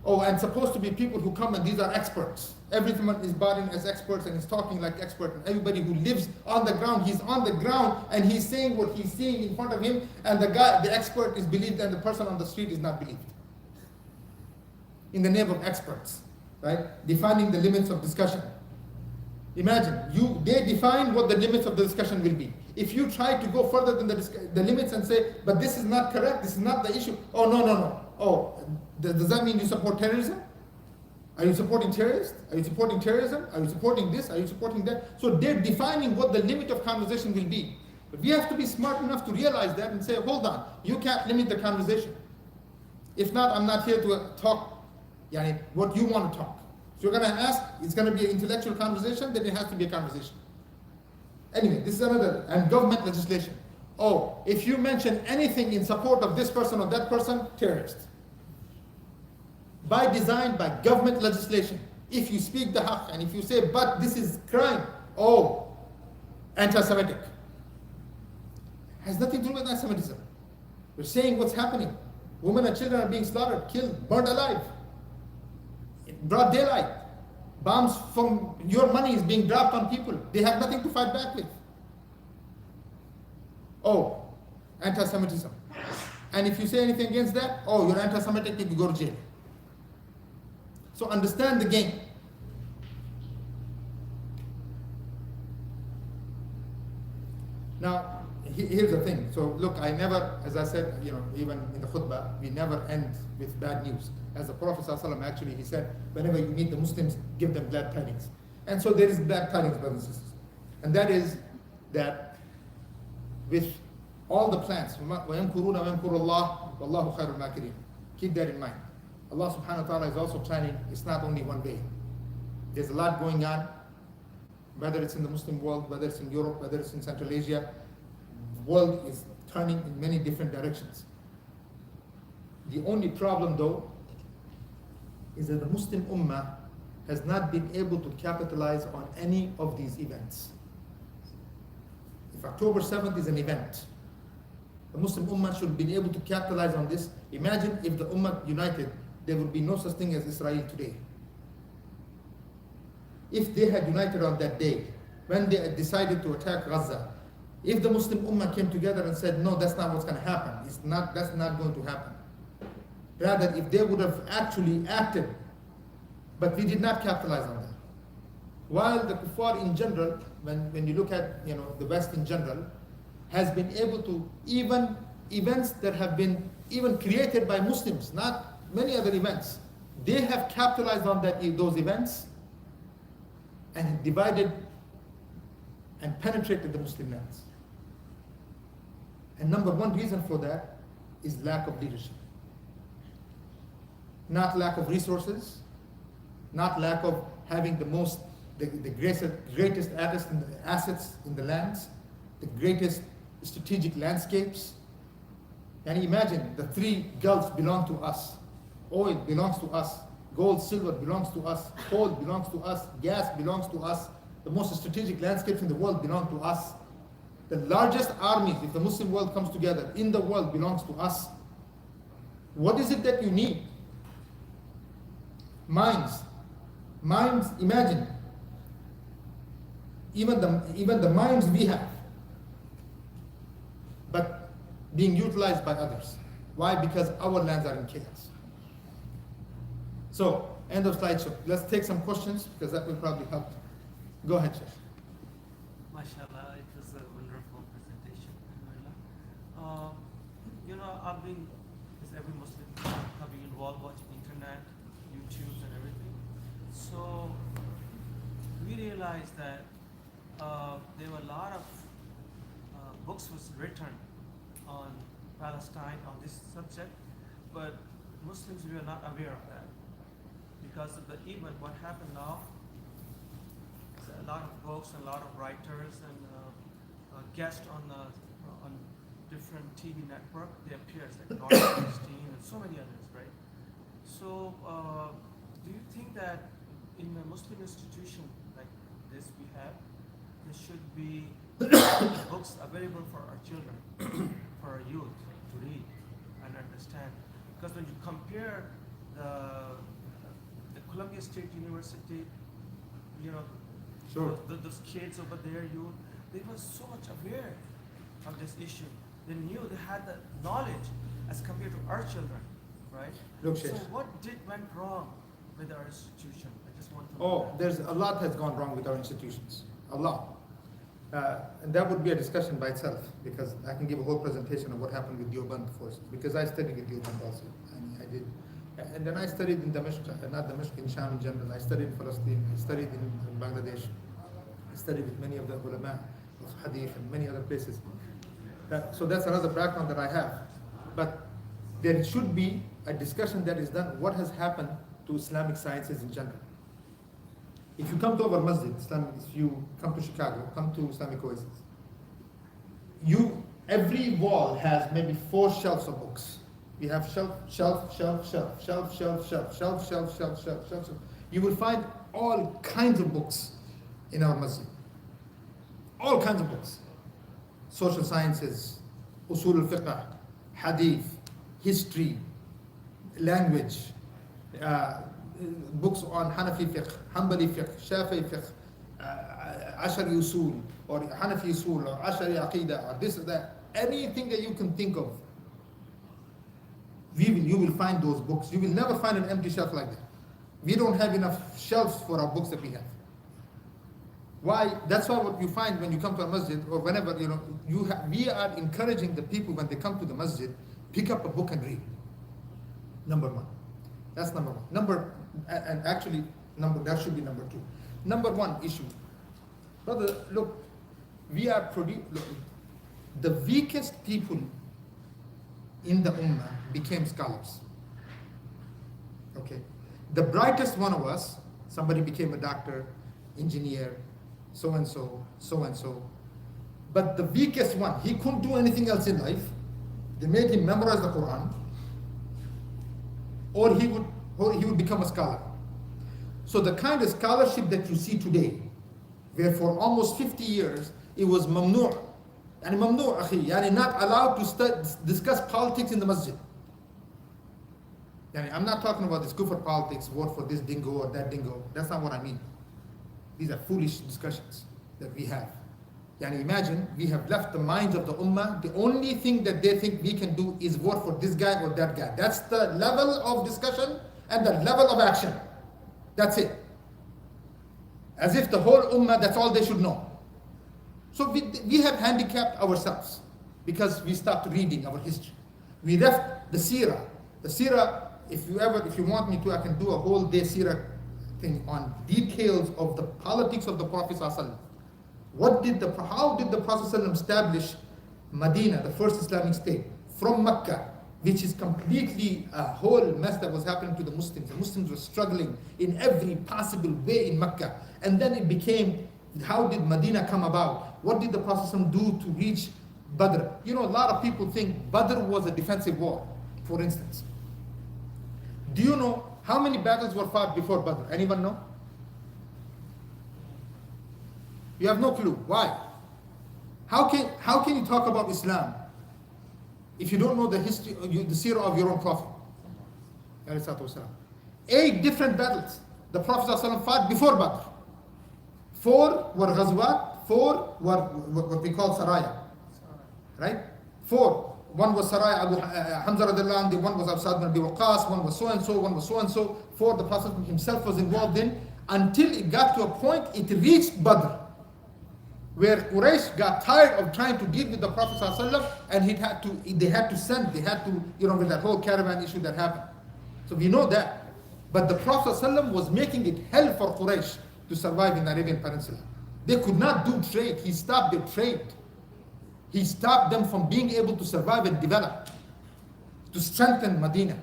Oh, and supposed to be people who come and these are experts. Everyone is brought in as experts and is talking like expert. And everybody who lives on the ground, he's on the ground and he's saying what he's seeing in front of him, and the expert is believed and the person on the street is not believed. In the name of experts, right? Defining the limits of discussion. Imagine, they define what the limits of the discussion will be. If you try to go further than the limits and say, but this is not correct, this is not the issue. Oh, no. Oh, does that mean you support terrorism? Are you supporting terrorists? Are you supporting terrorism? Are you supporting this? Are you supporting that? So they're defining what the limit of conversation will be. But we have to be smart enough to realize that and say, hold on, you can't limit the conversation. If not, I'm not here to talk what you want to talk. So you're going to ask, it's going to be an intellectual conversation, then it has to be a conversation. Anyway, this is another, and government legislation. Oh, if you mention anything in support of this person or that person, terrorist. By design, by government legislation. If you speak the haqq and if you say, but this is crime, oh, anti-Semitic. Has nothing to do with anti-Semitism. We're saying what's happening. Women and children are being slaughtered, killed, burned alive. In broad daylight. Bombs from your money is being dropped on people. They have nothing to fight back with. Oh, anti-Semitism. And if you say anything against that, oh, you're anti-Semitic, you go to jail. So understand the game. Now, here's the thing. So look, I never, as I said, even in the khutbah, we never end with bad news. As the Prophet ﷺ actually, he said, whenever you meet the Muslims, give them glad tidings. And so there is glad tidings, brothers and sisters. And that is that with all the plans, وَيَمْكُرُونَ وَيَمْكُرُ اللَّهُ وَاللَّهُ خَيْرُ الْمَاكِرِينَ. Keep that in mind. Allah subhanahu wa ta'ala is also planning, it's not only one day. There's a lot going on, whether it's in the Muslim world, whether it's in Europe, whether it's in Central Asia. The world is turning in many different directions. The only problem though is that the Muslim Ummah has not been able to capitalize on any of these events. If October 7th is an event, the Muslim Ummah should have been able to capitalize on this. Imagine if the Ummah united, there would be no such thing as Israel today. If they had united on that day, when they had decided to attack Gaza, if the Muslim Ummah came together and said, no, that's not what's going to happen, that's not going to happen. Rather, if they would have actually acted, but we did not capitalize on that. While the kuffar in general, when you look at the West in general, has been able to, even events that have been even created by Muslims, not many other events, they have capitalized on those events and divided and penetrated the Muslim lands. And number one reason for that is lack of leadership. Not lack of resources, not lack of having the greatest assets in the lands, the greatest strategic landscapes. And imagine the three gulfs belong to us. Oil belongs to us. Gold, silver belongs to us. Coal belongs to us. Gas belongs to us. The most strategic landscapes in the world belong to us. The largest armies, if the Muslim world comes together, in the world belongs to us. What is it that you need? Mines, imagine. Even the mines we have, but being utilized by others. Why? Because our lands are in chaos. So, end of slideshow. Let's take some questions because that will probably help. Go ahead, Sheikh. MashaAllah, it was a wonderful presentation. I've been, as every Muslim, have been involved watching internet, YouTube and everything. So we realized that there were a lot of books was written on Palestine, on this subject, but Muslims were not aware of that. Because of the event, what happened now, a lot of books and a lot of writers and guests on different TV network, they appear like North 16 and so many others, right? So do you think that in a Muslim institution like this we have, there should be books available for our children, for our youth to read and understand? Because when you compare the Columbia State University, Sure. those kids over there, they were so much aware of this issue. They knew, they had the knowledge as compared to our children, right? Look, so Sheikh. what went wrong with our institution? I just want to know. Oh, there's a lot has gone wrong with our institutions. A lot. And that would be a discussion by itself because I can give a whole presentation of what happened with Deoband forces because I studied with Deoband also. I did. And then I studied in Damascus, not Damascus, in Sham in general. I studied in Palestine, I studied in Bangladesh. I studied with many of the ulama of hadith and many other places. So that's another background that I have. But there should be a discussion that is done, what has happened to Islamic sciences in general. If you come to our masjid, if you come to Chicago, come to Islamic Oasis, every wall has maybe 4 shelves of books. We have shelf. You will find all kinds of books in our masjid. All kinds of books. Social sciences, usul al-fiqh, hadith, history, language, books on Hanafi fiqh, Hanbali fiqh, Shafi'i fiqh, Ashari usul, or Hanafi usul, or Ashari aqidah, or this or that, anything that you can think of, you will find those books. You will never find an empty shelf like that. We don't have enough shelves for our books that we have. Why? That's why what you find when you come to a masjid, or whenever, we are encouraging the people when they come to the masjid, pick up a book and read. Number one. That's number one. That should be number two. Number one issue. Brother, look, the weakest people in the ummah became scholars. Okay. The brightest one of us, somebody became a doctor, engineer, so and so, so and so. But the weakest one, he couldn't do anything else in life. They made him memorize the Quran, or he would become a scholar. So the kind of scholarship that you see today, where for almost 50 years it was mamnu', and mamnu' akhi, yani not allowed to discuss politics in the masjid. Yani I'm not talking about this kufr politics, vote for this dingo or that dingo. That's not what I mean. These are foolish discussions that we have. Yani imagine we have left the minds of the ummah. The only thing that they think we can do is vote for this guy or that guy. That's the level of discussion and the level of action. That's it. As if the whole ummah, that's all they should know. So we have handicapped ourselves because we stopped reading our history. We left the seerah. The seerah, if you want me to, I can do a whole day seerah thing on details of the politics of the Prophet ﷺ. How did the Prophet ﷺ establish Medina, the first Islamic state, from Mecca, which is completely a whole mess that was happening to the Muslims. The Muslims were struggling in every possible way in Mecca. And then it became, how did Medina come about? What did the Prophet ﷺ do to reach Badr? A lot of people think Badr was a defensive war, for instance. Do you know how many battles were fought before Badr? Anyone know? You have no clue. Why? How can you talk about Islam if you don't know the history, the seerah of your own Prophet? 8 different battles the Prophet ﷺ fought before Badr. 4 were ghazwat, 4 were what we call saraya. Right? 4. One was Saraya Abu Hamza radiallahu anhu, one was Sa'd bin Abi Waqqas, one was so and so, one was so and so. 4 the Prophet himself was involved in, until it got to a point it reached Badr, where Quraysh got tired of trying to deal with the Prophet ﷺ, and they had to with that whole caravan issue that happened. So we know that. But the Prophet ﷺ was making it hell for Quraysh to survive in the Arabian Peninsula. They could not do trade. He stopped their trade. He stopped them from being able to survive and develop, to strengthen Medina.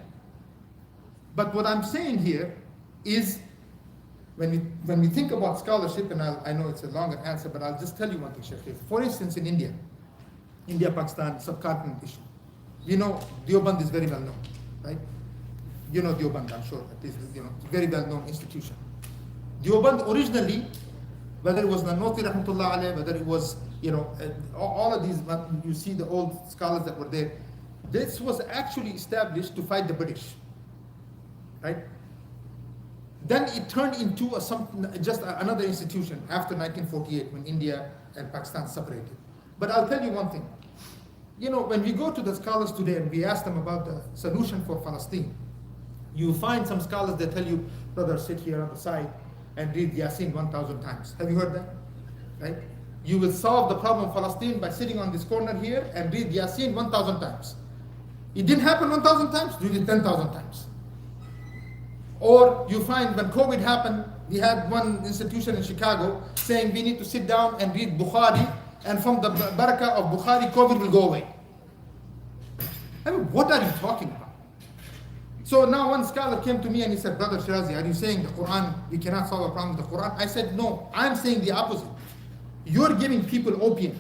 But what I'm saying here is, when we think about scholarship, and I know it's a longer answer, but I'll just tell you one thing, Sheikh. For instance, in India, Pakistan, subcontinent issue. Deoband is very well known, right? You know Deoband, I'm sure. At least, very well known institution. Deoband originally, whether it was Nanoti rahmatullah alayh, whether it was, all of these, you see the old scholars that were there, this was actually established to fight the British, right? Then it turned into just another institution after 1948, when India and Pakistan separated. But I'll tell you one thing. When we go to the scholars today and we ask them about the solution for Palestine, you find some scholars that tell you, brother, sit here on the side and read Yasin 1,000 times. Have you heard that? Right? You will solve the problem of Palestine by sitting on this corner here and read Yasin 1,000 times. It didn't happen 1,000 times, read it 10,000 times. Or you find when COVID happened, we had one institution in Chicago saying we need to sit down and read Bukhari, and from the barakah of Bukhari, COVID will go away. I mean, what are you talking about? So now one scholar came to me and he said, Brother Shirazi, are you saying the Quran, we cannot solve a problem with the Quran? I said, no, I'm saying the opposite. You're giving people opium.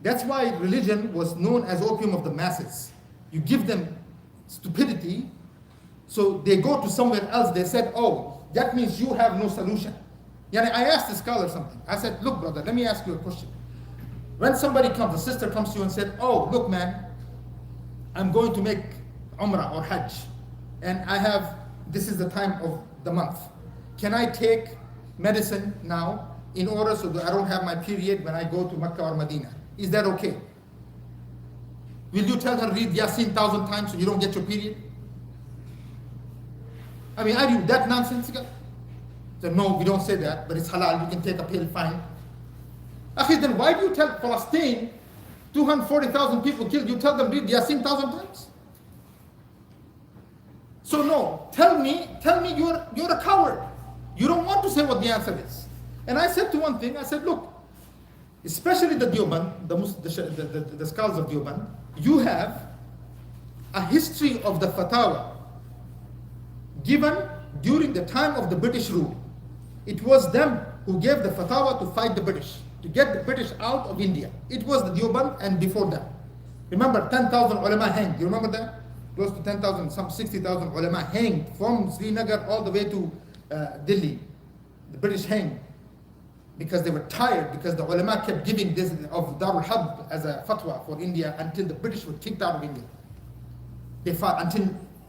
That's why religion was known as opium of the masses. You give them stupidity, so they go to somewhere else. They said, oh, that means you have no solution. I asked the scholar something. I said, look, brother, let me ask you a question. When somebody comes, a sister comes to you and said, oh, look, man, I'm going to make Umrah or Hajj, and I have this is the time of the month. Can I take medicine now in order so that I don't have my period when I go to Mecca or Medina? Is that okay? Will you tell her read Yasin 1,000 times so you don't get your period? I mean, are you that nonsensical? So no, we don't say that, but it's halal, you can take a pill, fine. Akhi, then why do you tell Palestine, 240,000 people killed, you tell them read Yasin 1,000 times? So no, tell me you're a coward. You don't want to say what the answer is. And I said to one thing, I said, look, especially the Deoband, the scholars of Deoband, you have a history of the fatwa given during the time of the British rule. It was them who gave the fatwa to fight the British, to get the British out of India. It was the Deoband and before that. Remember, 10,000 ulama hanged. You remember that? Close to 10,000, some 60,000 ulama hanged from Srinagar all the way to Delhi. The British hanged because they were tired, because the ulama kept giving this of Darul Harb as a fatwa for India until the British were kicked out of India. They fought until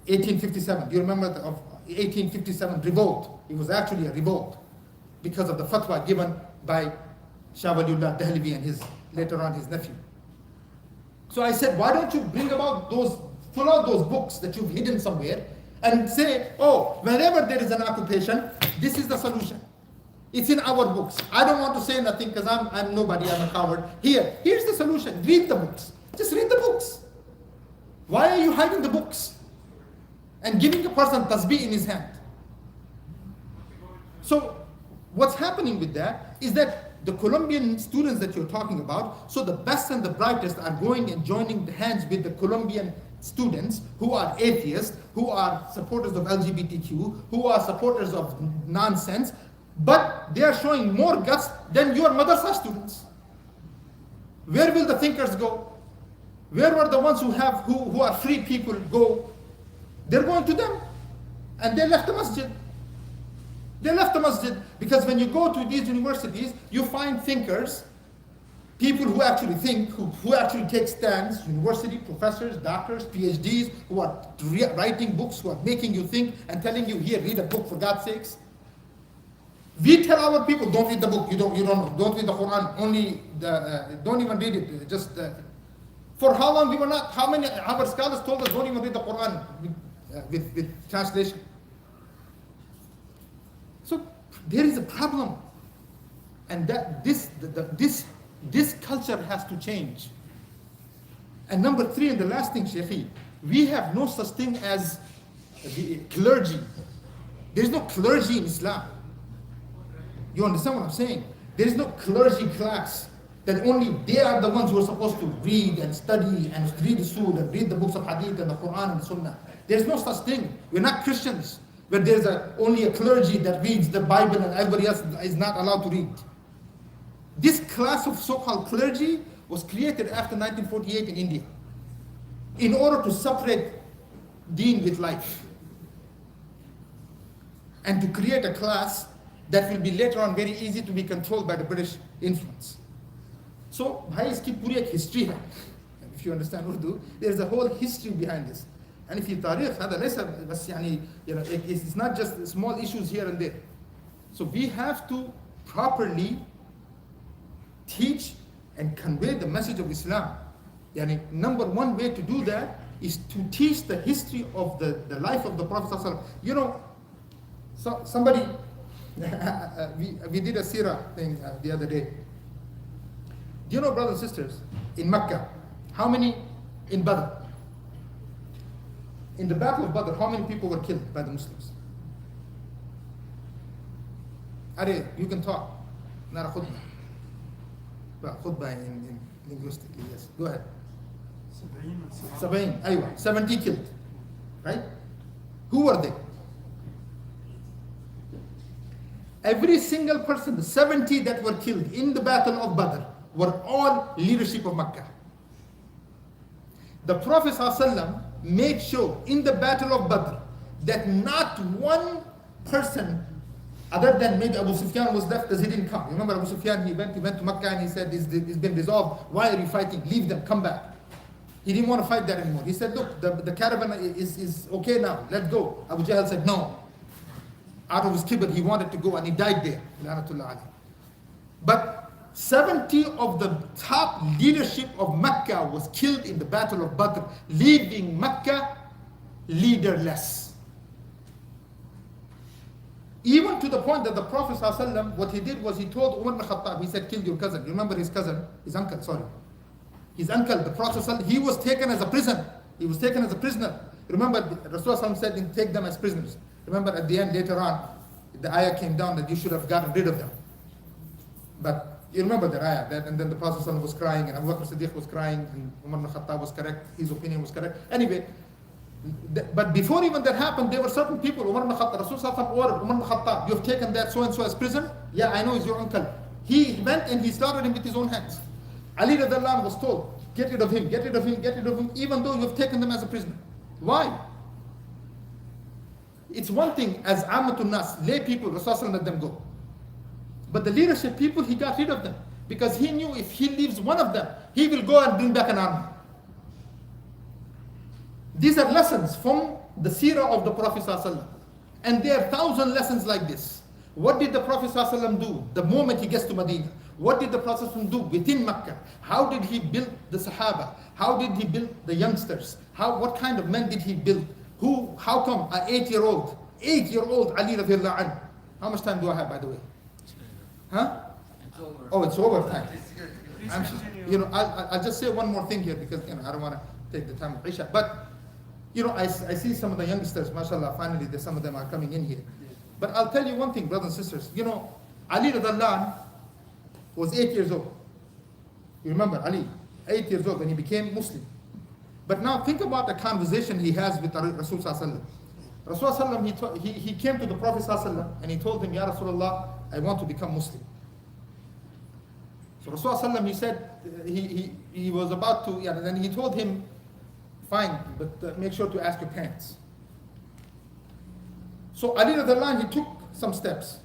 1857. Do you remember of 1857 revolt? It was actually a revolt because of the fatwa given by Shah Waliullah Dehlavi and later on his nephew. So I said, why don't you bring about pull out those books that you've hidden somewhere and say, oh, whenever there is an occupation, this is the solution. It's in our books. I don't want to say nothing because I'm nobody, I'm a coward. Here's the solution. Read the books. Just read the books. Why are you hiding the books and giving a person tasbih in his hand? So what's happening with that is that the Colombian students that you're talking about, so the best and the brightest are going and joining the hands with the Colombian students who are atheists, who are supporters of LGBTQ, who are supporters of nonsense, but they are showing more guts than your madrasa students. Where will the thinkers go? Where were the ones who are free people go? They're going to them. And they left the masjid. They left the masjid because when you go to these universities, you find thinkers, people who actually think, who actually take stands, university professors, doctors, PhDs, who are writing books, who are making you think and telling you, here, read a book for God's sakes. We tell our people, don't read the book, you don't know, don't read the Quran, don't even read it, just, for how long we were not, how many, our scholars told us don't even read the Quran with translation. So there is a problem, and that this culture has to change. And number 3, and the last thing, Shaykhi, we have no such thing as the clergy. There is no clergy in Islam. You understand what I'm saying? There is no clergy class that only they are the ones who are supposed to read and study and read the Surah and read the books of Hadith and the Quran and the Sunnah. There's no such thing. We're not Christians where there's only a clergy that reads the Bible and everybody else is not allowed to read. This class of so-called clergy was created after 1948 in India in order to separate deen with life and to create a class that will be later on very easy to be controlled by the British influence. So, bhai, iski puri ek history hai. If you understand Urdu, there is a whole history behind this. And if you tarikh, it's not just small issues here and there. So we have to properly teach and convey the message of Islam. Yani, number one way to do that is to teach the history of the life of the Prophet ﷺ. You know, somebody, we did a seerah thing the other day. Do you know, brothers and sisters, in Mecca, how many in Badr? In the Battle of Badr, how many people were killed by the Muslims? Are you can talk, not a khutbah. Well, khutbah in linguistically, yes. Go ahead. 70 killed, right? Who were they? Every single person, the 70 that were killed in the Battle of Badr, were all leadership of Mecca. The Prophet ﷺ made sure in the Battle of Badr that not one person other than maybe Abu Sufyan was left because he didn't come. Remember Abu Sufyan, he went to Mecca and he said, it's been resolved. Why are you fighting? Leave them, come back. He didn't want to fight that anymore. He said, look, the caravan is okay now. Let's go. Abu Jahl said, no. Out of his kibr, he wanted to go and he died there. Lanatullah alayh. But 70 of the top leadership of Mecca was killed in the Battle of Badr, leaving Mecca leaderless. Even to the point that the Prophet ﷺ, what he did was he told Umar ibn Khattab, he said, kill your cousin. You remember his cousin? His uncle, sorry. His uncle, the Prophet ﷺ, he was taken as a prisoner. He was taken as a prisoner. Remember, Rasulullah said, take them as prisoners. Remember at the end, later on, the ayah came down that you should have gotten rid of them. But you remember that ayah, that, and then the Prophet ﷺ was crying, and Abu Bakr Siddiq was crying, and Umar ibn Khattab was correct, his opinion was correct. Anyway, but before even that happened, there were certain people, Umar ibn Khattab, Rasulullah ordered, Umar ibn Khattab, you have taken that so-and-so as prisoner? Yeah, I know he's your uncle. He went and he slaughtered him with his own hands. Ali radiallahu anhu was told, get rid of him, get rid of him, get rid of him, even though you have taken them as a prisoner. Why? It's one thing as Amatul Nas, lay people, Rasulullah let them go. But the leadership people, he got rid of them. Because he knew if he leaves one of them, he will go and bring back an army. These are lessons from the seerah of the Prophet ﷺ. And there are 1,000 lessons like this. What did the Prophet ﷺ do the moment he gets to Medina? What did the Prophet ﷺ do within Mecca? How did he build the Sahaba? How did he build the youngsters? What kind of men did he build? How come an 8-year-old Ali radiallahu anhu? How much time do I have, by the way? Huh? It's over. Oh, it's over time. Please I'm, continue. I'll just say one more thing here because I don't want to take the time of Isha. But I see some of the youngsters, mashallah, finally some of them are coming in here. But I'll tell you one thing, brothers and sisters. Ali radiallahu anhu was 8 years old. You remember Ali, 8 years old when he became Muslim. But now think about the conversation he has with Rasul sallallahu alaihi wasallam. He came to the Prophet sallallahu alaihi wasallam and he told him, Ya Rasulullah, I want to become Muslim. So Rasul sallallahu alaihi wasallam, he said, he was about to, and then he told him, fine, but make sure to ask your parents. So Ali radiallahu anhu, he took some steps.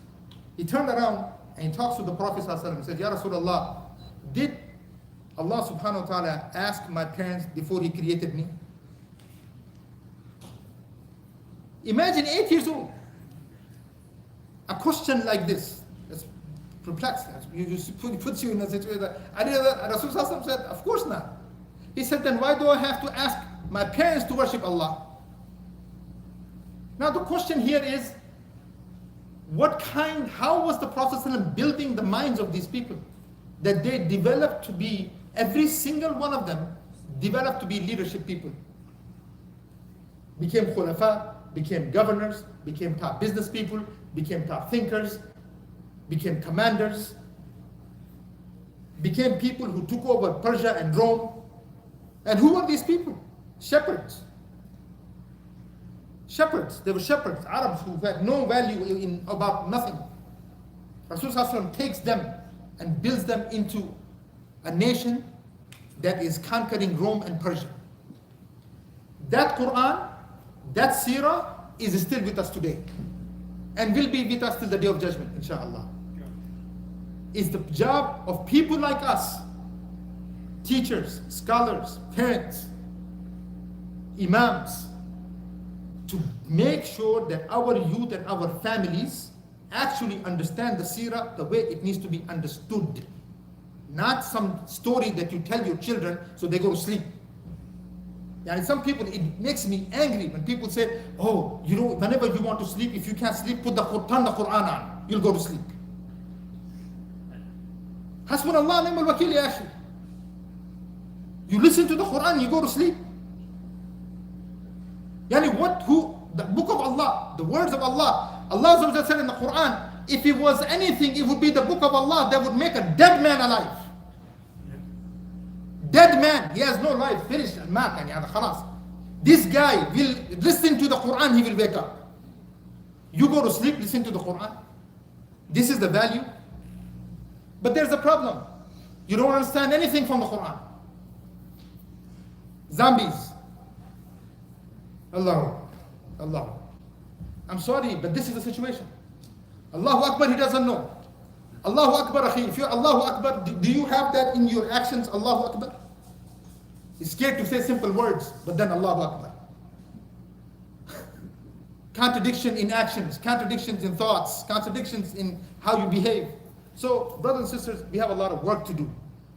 He turned around and he talks to the Prophet sallallahu alaihi wasallam. He said, Ya Rasulullah, did Allah subhanahu wa ta'ala ask my parents before he created me? Imagine 8 years old. A question like this, that's perplexed. It puts you in a situation that Rasulullah said, of course not. He said, then why do I have to ask my parents to worship Allah? Now the question here is, how was the Prophet ﷺ building the minds of these people? That they developed to be, every single one of them developed to be leadership people. Became khulafa, became governors, became top business people, became top thinkers, became commanders, became people who took over Persia and Rome. And who were these people? Shepherds. Shepherds. They were shepherds, Arabs who had no value about nothing. Rasulullah takes them and builds them into a nation that is conquering Rome and Persia. That Quran, that seerah is still with us today and will be with us till the day of judgment, inshallah. It's the job of people like us, teachers, scholars, parents, imams, to make sure that our youth and our families actually understand the seerah the way it needs to be understood. Not some story that you tell your children so they go to sleep. And some people, it makes me angry when people say, oh, whenever you want to sleep, if you can't sleep, turn the Quran on, you'll go to sleep. Hasbunallah ni'mal wakil ya akhi. You listen to the Quran, you go to sleep. The book of Allah, the words of Allah, Allah said in the Quran, if it was anything, it would be the book of Allah that would make a dead man alive. Dead man, he has no life, finished. This guy will listen to the Quran, he will wake up. You go to sleep, listen to the Quran. This is the value. But there's a problem. You don't understand anything from the Quran. Zombies. Allah. I'm sorry, but this is the situation. Allahu Akbar, he doesn't know. Allahu Akbar, akhi. If you're Allahu Akbar, do you have that in your actions? Allahu Akbar. He's scared to say simple words, but then Allahu Akbar. Contradiction in actions, contradictions in thoughts, contradictions in how you behave. So, brothers and sisters, we have a lot of work to do.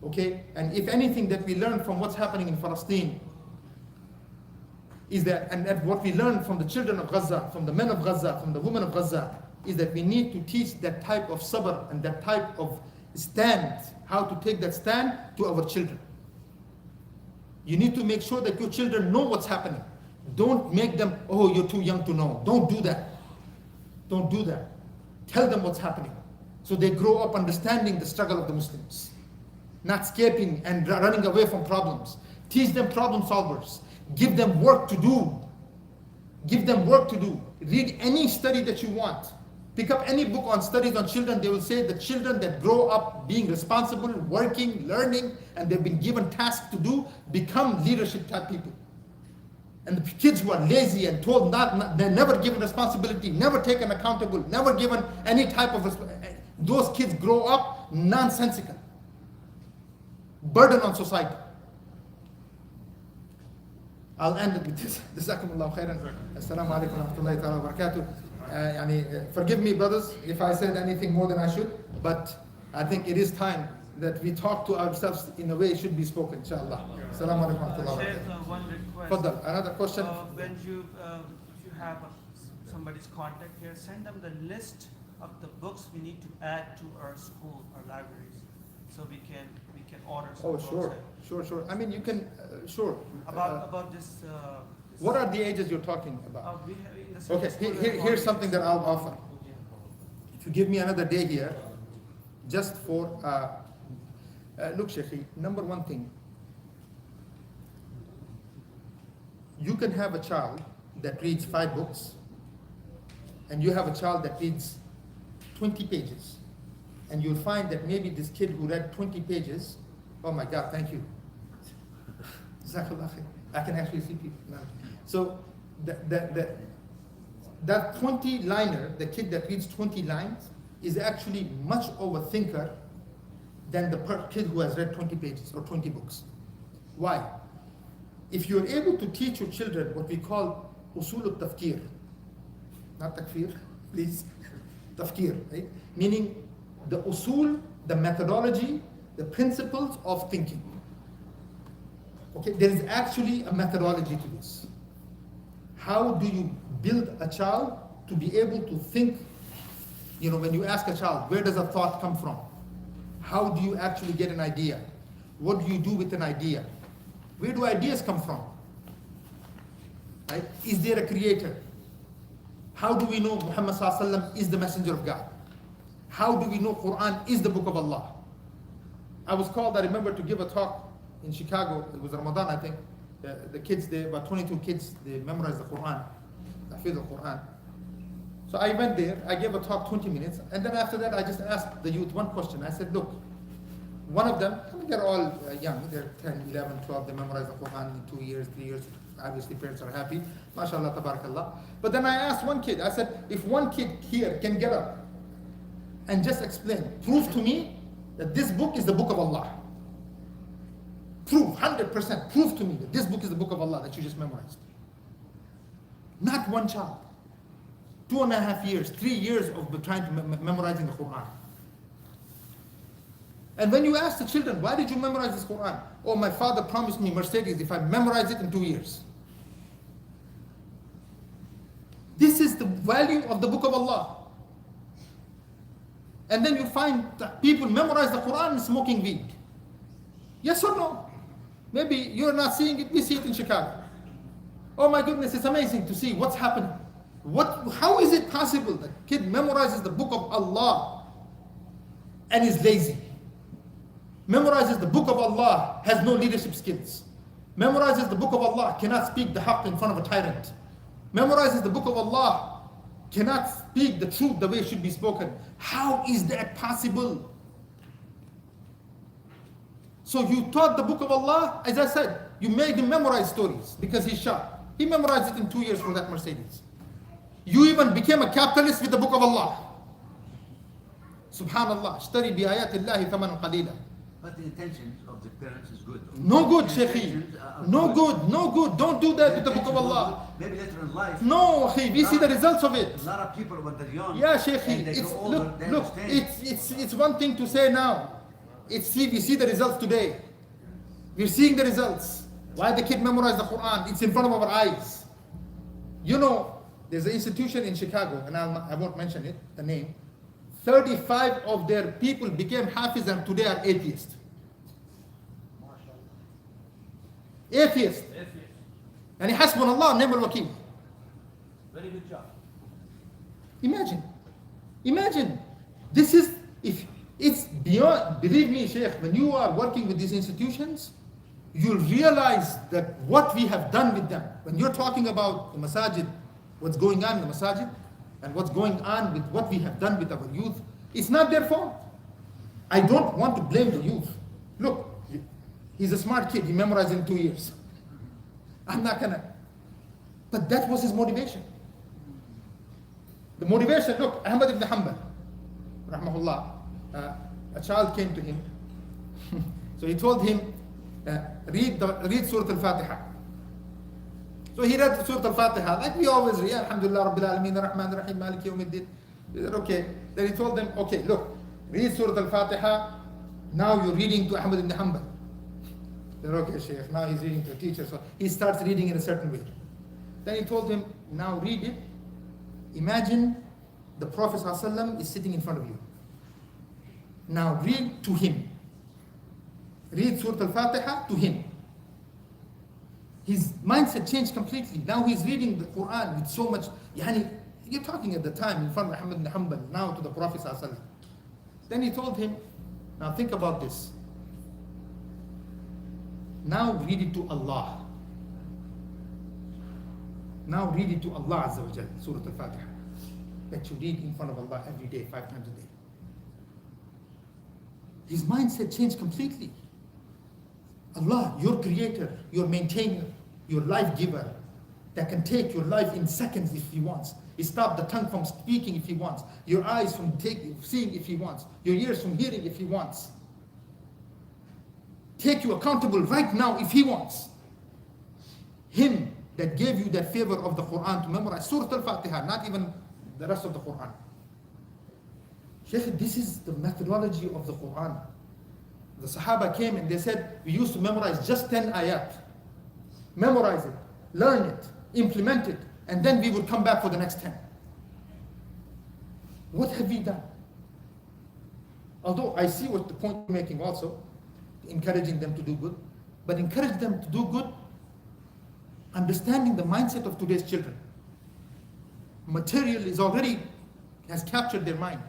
Okay? And if anything that we learn from what's happening in Palestine is that, and what we learn from the children of Gaza, from the men of Gaza, from the women of Gaza, is that we need to teach that type of sabr and that type of stand, how to take that stand to our children. You need to make sure that your children know what's happening. Don't make them, oh, you're too young to know. Don't do that. Don't do that. Tell them what's happening. So they grow up understanding the struggle of the Muslims. Not escaping and running away from problems. Teach them problem solvers. Give them work to do. Give them work to do. Read any study that you want. Pick up any book on studies on children. They will say the children that grow up being responsible, working, learning, and they've been given tasks to do, become leadership type people. And the kids who are lazy and told they're never given responsibility, never taken accountable, never given any type of those kids grow up nonsensical. Burden on society. I'll end it with this. Jazakumullahu khairan. Assalamu alaikum wa rahmatullahi ta'ala wa barakatuh. Forgive me, brothers, if I said anything more than I should, but I think it is time that we talk to ourselves in a way it should be spoken, inshallah. Assalamu alaikum wa rahmatullahi wa Shaykh, barakatuh. one request. Fadal, another question? When you, if you have somebody's contact here, send them the list of the books we need to add to our school, our libraries, so we can order some Oh, books. sure. I mean, you can, sure. About this. What are the ages you're talking about? We have in the Sunday Okay, school here's something that I'll offer. Yeah. If you give me another day here, just for, look, Shaykhi, number one thing, you can have a child that reads 5 books, and you have a child that reads 20 pages. And you'll find that maybe this kid who read 20 pages, oh my God, thank you. Jazakallah khair. I can actually see people now. So that 20-liner, the kid that reads 20 lines, is actually much overthinker than the kid who has read 20 pages or 20 books. Why? If you're able to teach your children what we call usul al-tafkir, not takfir, please, tafkir, right? Meaning the usul, the methodology, the principles of thinking. Okay, there is actually a methodology to this. How do you build a child to be able to think? You know, when you ask a child, where does a thought come from? How do you actually get an idea? What do you do with an idea? Where do ideas come from? Right? Is there a creator? How do we know Muhammad Sallallahu Alaihi Wasallam is the messenger of God? How do we know Quran is the book of Allah? I was called, I remember, to give a talk in Chicago. It was Ramadan, I think. The kids, about 22 kids, they memorized the Quran, the Quran. So I went there, I gave a talk 20 minutes, and then after that I just asked the youth one question. I said, look, one of them, I mean, they're all young, they're 10, 11, 12, they memorized the Quran in 2 years, 3 years. Obviously parents are happy, mashallah, tabarakallah. But then I asked one kid, I said, if one kid here can get up and just explain, prove to me that this book is the book of Allah. Prove, 100%, prove to me that this book is the book of Allah that you just memorized. Not one child. 2.5 years, 3 years of trying to memorizing the Quran. And when you ask the children, why did you memorize this Quran? Oh, my father promised me Mercedes if I memorize it in 2 years. This is the value of the book of Allah. And then you find that people memorize the Quran and smoking weed. Yes or no? Maybe you're not seeing it, we see it in Chicago. Oh my goodness, it's amazing to see what's happening. How is it possible that a kid memorizes the book of Allah and is lazy? Memorizes the book of Allah, has no leadership skills. Memorizes the book of Allah, cannot speak the haqq in front of a tyrant. Memorizes the book of Allah, cannot speak the truth the way it should be spoken. How is that possible? So you taught the book of Allah, as I said, you made him memorize stories because he's sharp. He memorized it in 2 years for that Mercedes. You even became a capitalist with the book of Allah. Subhanallah. Ashtari bi ayatillahi thamanan qalila. But the intentions of the parents is good. No good, The Shaykhi. intentions are No good, no good. Don't do that with the book of Allah. Maybe later in life. No, akhi, we see the results of it. A lot of people when they're young. Yeah, and Shaykhi. they It's, grow older, look, they look. understand. It's one thing to say now. We see the results today. We're seeing the results. Why the kid memorized the Quran? It's in front of our eyes. You know, there's an institution in Chicago, and I won't mention it, the name. 35 of their people became Hafiz and today are atheists. Atheist. And hasbunallah ni'mal wakeel. Very good job. Imagine. This is, if it's beyond, believe me, Sheikh, when you are working with these institutions, you'll realize that what we have done with them. When you're talking about the masajid, what's going on in the masajid, and what's going on with what we have done with our youth, it's not their fault. I don't want to blame the youth. Look, he's a smart kid, he memorized in 2 years. I'm not gonna. But that was his motivation. The motivation, look, Ahmad ibn Hanbal, rahmahullah, a child came to him. So he told him, read Surah Al-Fatiha. So he read Surah Al-Fatiha, like we always read, Alhamdulillah Rabbil Alameen, Ar-Rahman Ar-Rahim, Maliki Yawmiddin. He said, okay. Then he told them, okay, look, read Surah Al-Fatiha, now you're reading to Ahmad ibn Hanbal. They said, okay, Shaykh, now he's reading to a teacher, so he starts reading in a certain way. Then he told him, now read it. Imagine the Prophet ﷺ is sitting in front of you. Now read to him. Read Surah Al-Fatiha to him. His mindset changed completely. Now he's reading the Quran with so much, you're talking at the time in front of Ahmad ibn Hanbal, now to the Prophet ﷺ. Then he told him, now think about this. Now read it to Allah. Now read it to Allah Azza wa Jal, Surah Al-Fatiha. That you read in front of Allah every day, 5 times a day. His mindset changed completely. Allah, your creator, your maintainer, your life giver, that can take your life in seconds if he wants. He stopped the tongue from speaking if he wants. Your eyes from seeing if he wants. Your ears from hearing if he wants. Take you accountable right now if he wants. Him that gave you that favor of the Quran to memorize Surah Al-Fatiha, not even the rest of the Quran. Shaykh, this is the methodology of the Quran. The Sahaba came and they said, we used to memorize just 10 ayat. Memorize it, learn it, implement it, and then we would come back for the next 10. What have we done? Although I see what the point you're making also, encouraging them to do good, but encourage them to do good, understanding the mindset of today's children. Material has captured their mind.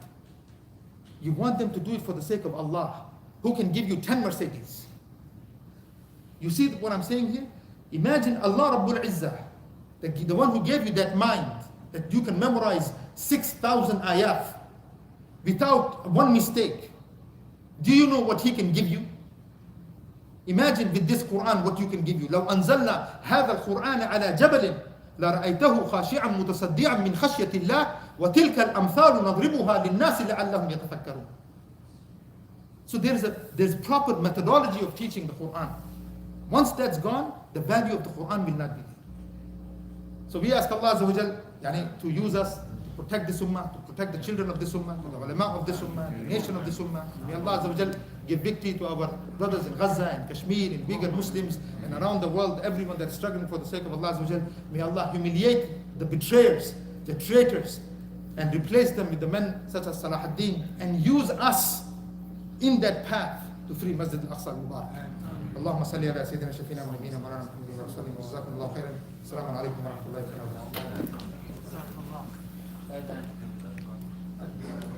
You want them to do it for the sake of Allah, who can give you 10 Mercedes. You see what I'm saying here? Imagine Allah Rabbul Izzah, the one who gave you that mind, that you can memorize 6,000 ayat without one mistake. Do you know what He can give you? Imagine with this Quran what you can give you. لو أنزلنا هذا القرآن على جبل لرأيته خاشعا متصدعا من خشية الله وتلك الأمثال نضربها للناس لعلهم يتفكرون. So there's proper methodology of teaching the Quran. Once that's gone, the value of the Quran will not be there. So we ask Allah Azza wa Jal to use us to protect this ummah, to protect the children of this ummah, the ulama of this ummah, the nation of this ummah. May Allah Azza wa Jal give victory to our brothers in Gaza and Kashmir and bigger Muslims and around the world, everyone that's struggling for the sake of Allah Azza wa Jal. May Allah humiliate the betrayers, the traitors, and replace them with the men such as Salah ad-Din, and use us in that path to free Masjid al-Aqsa al-Mubarak. اللهم صل على سيدنا شفينا ونبينا مولانا محمد وصلى الله وجزاكم الله خيرا. السلام عليكم ورحمه الله وبركاته.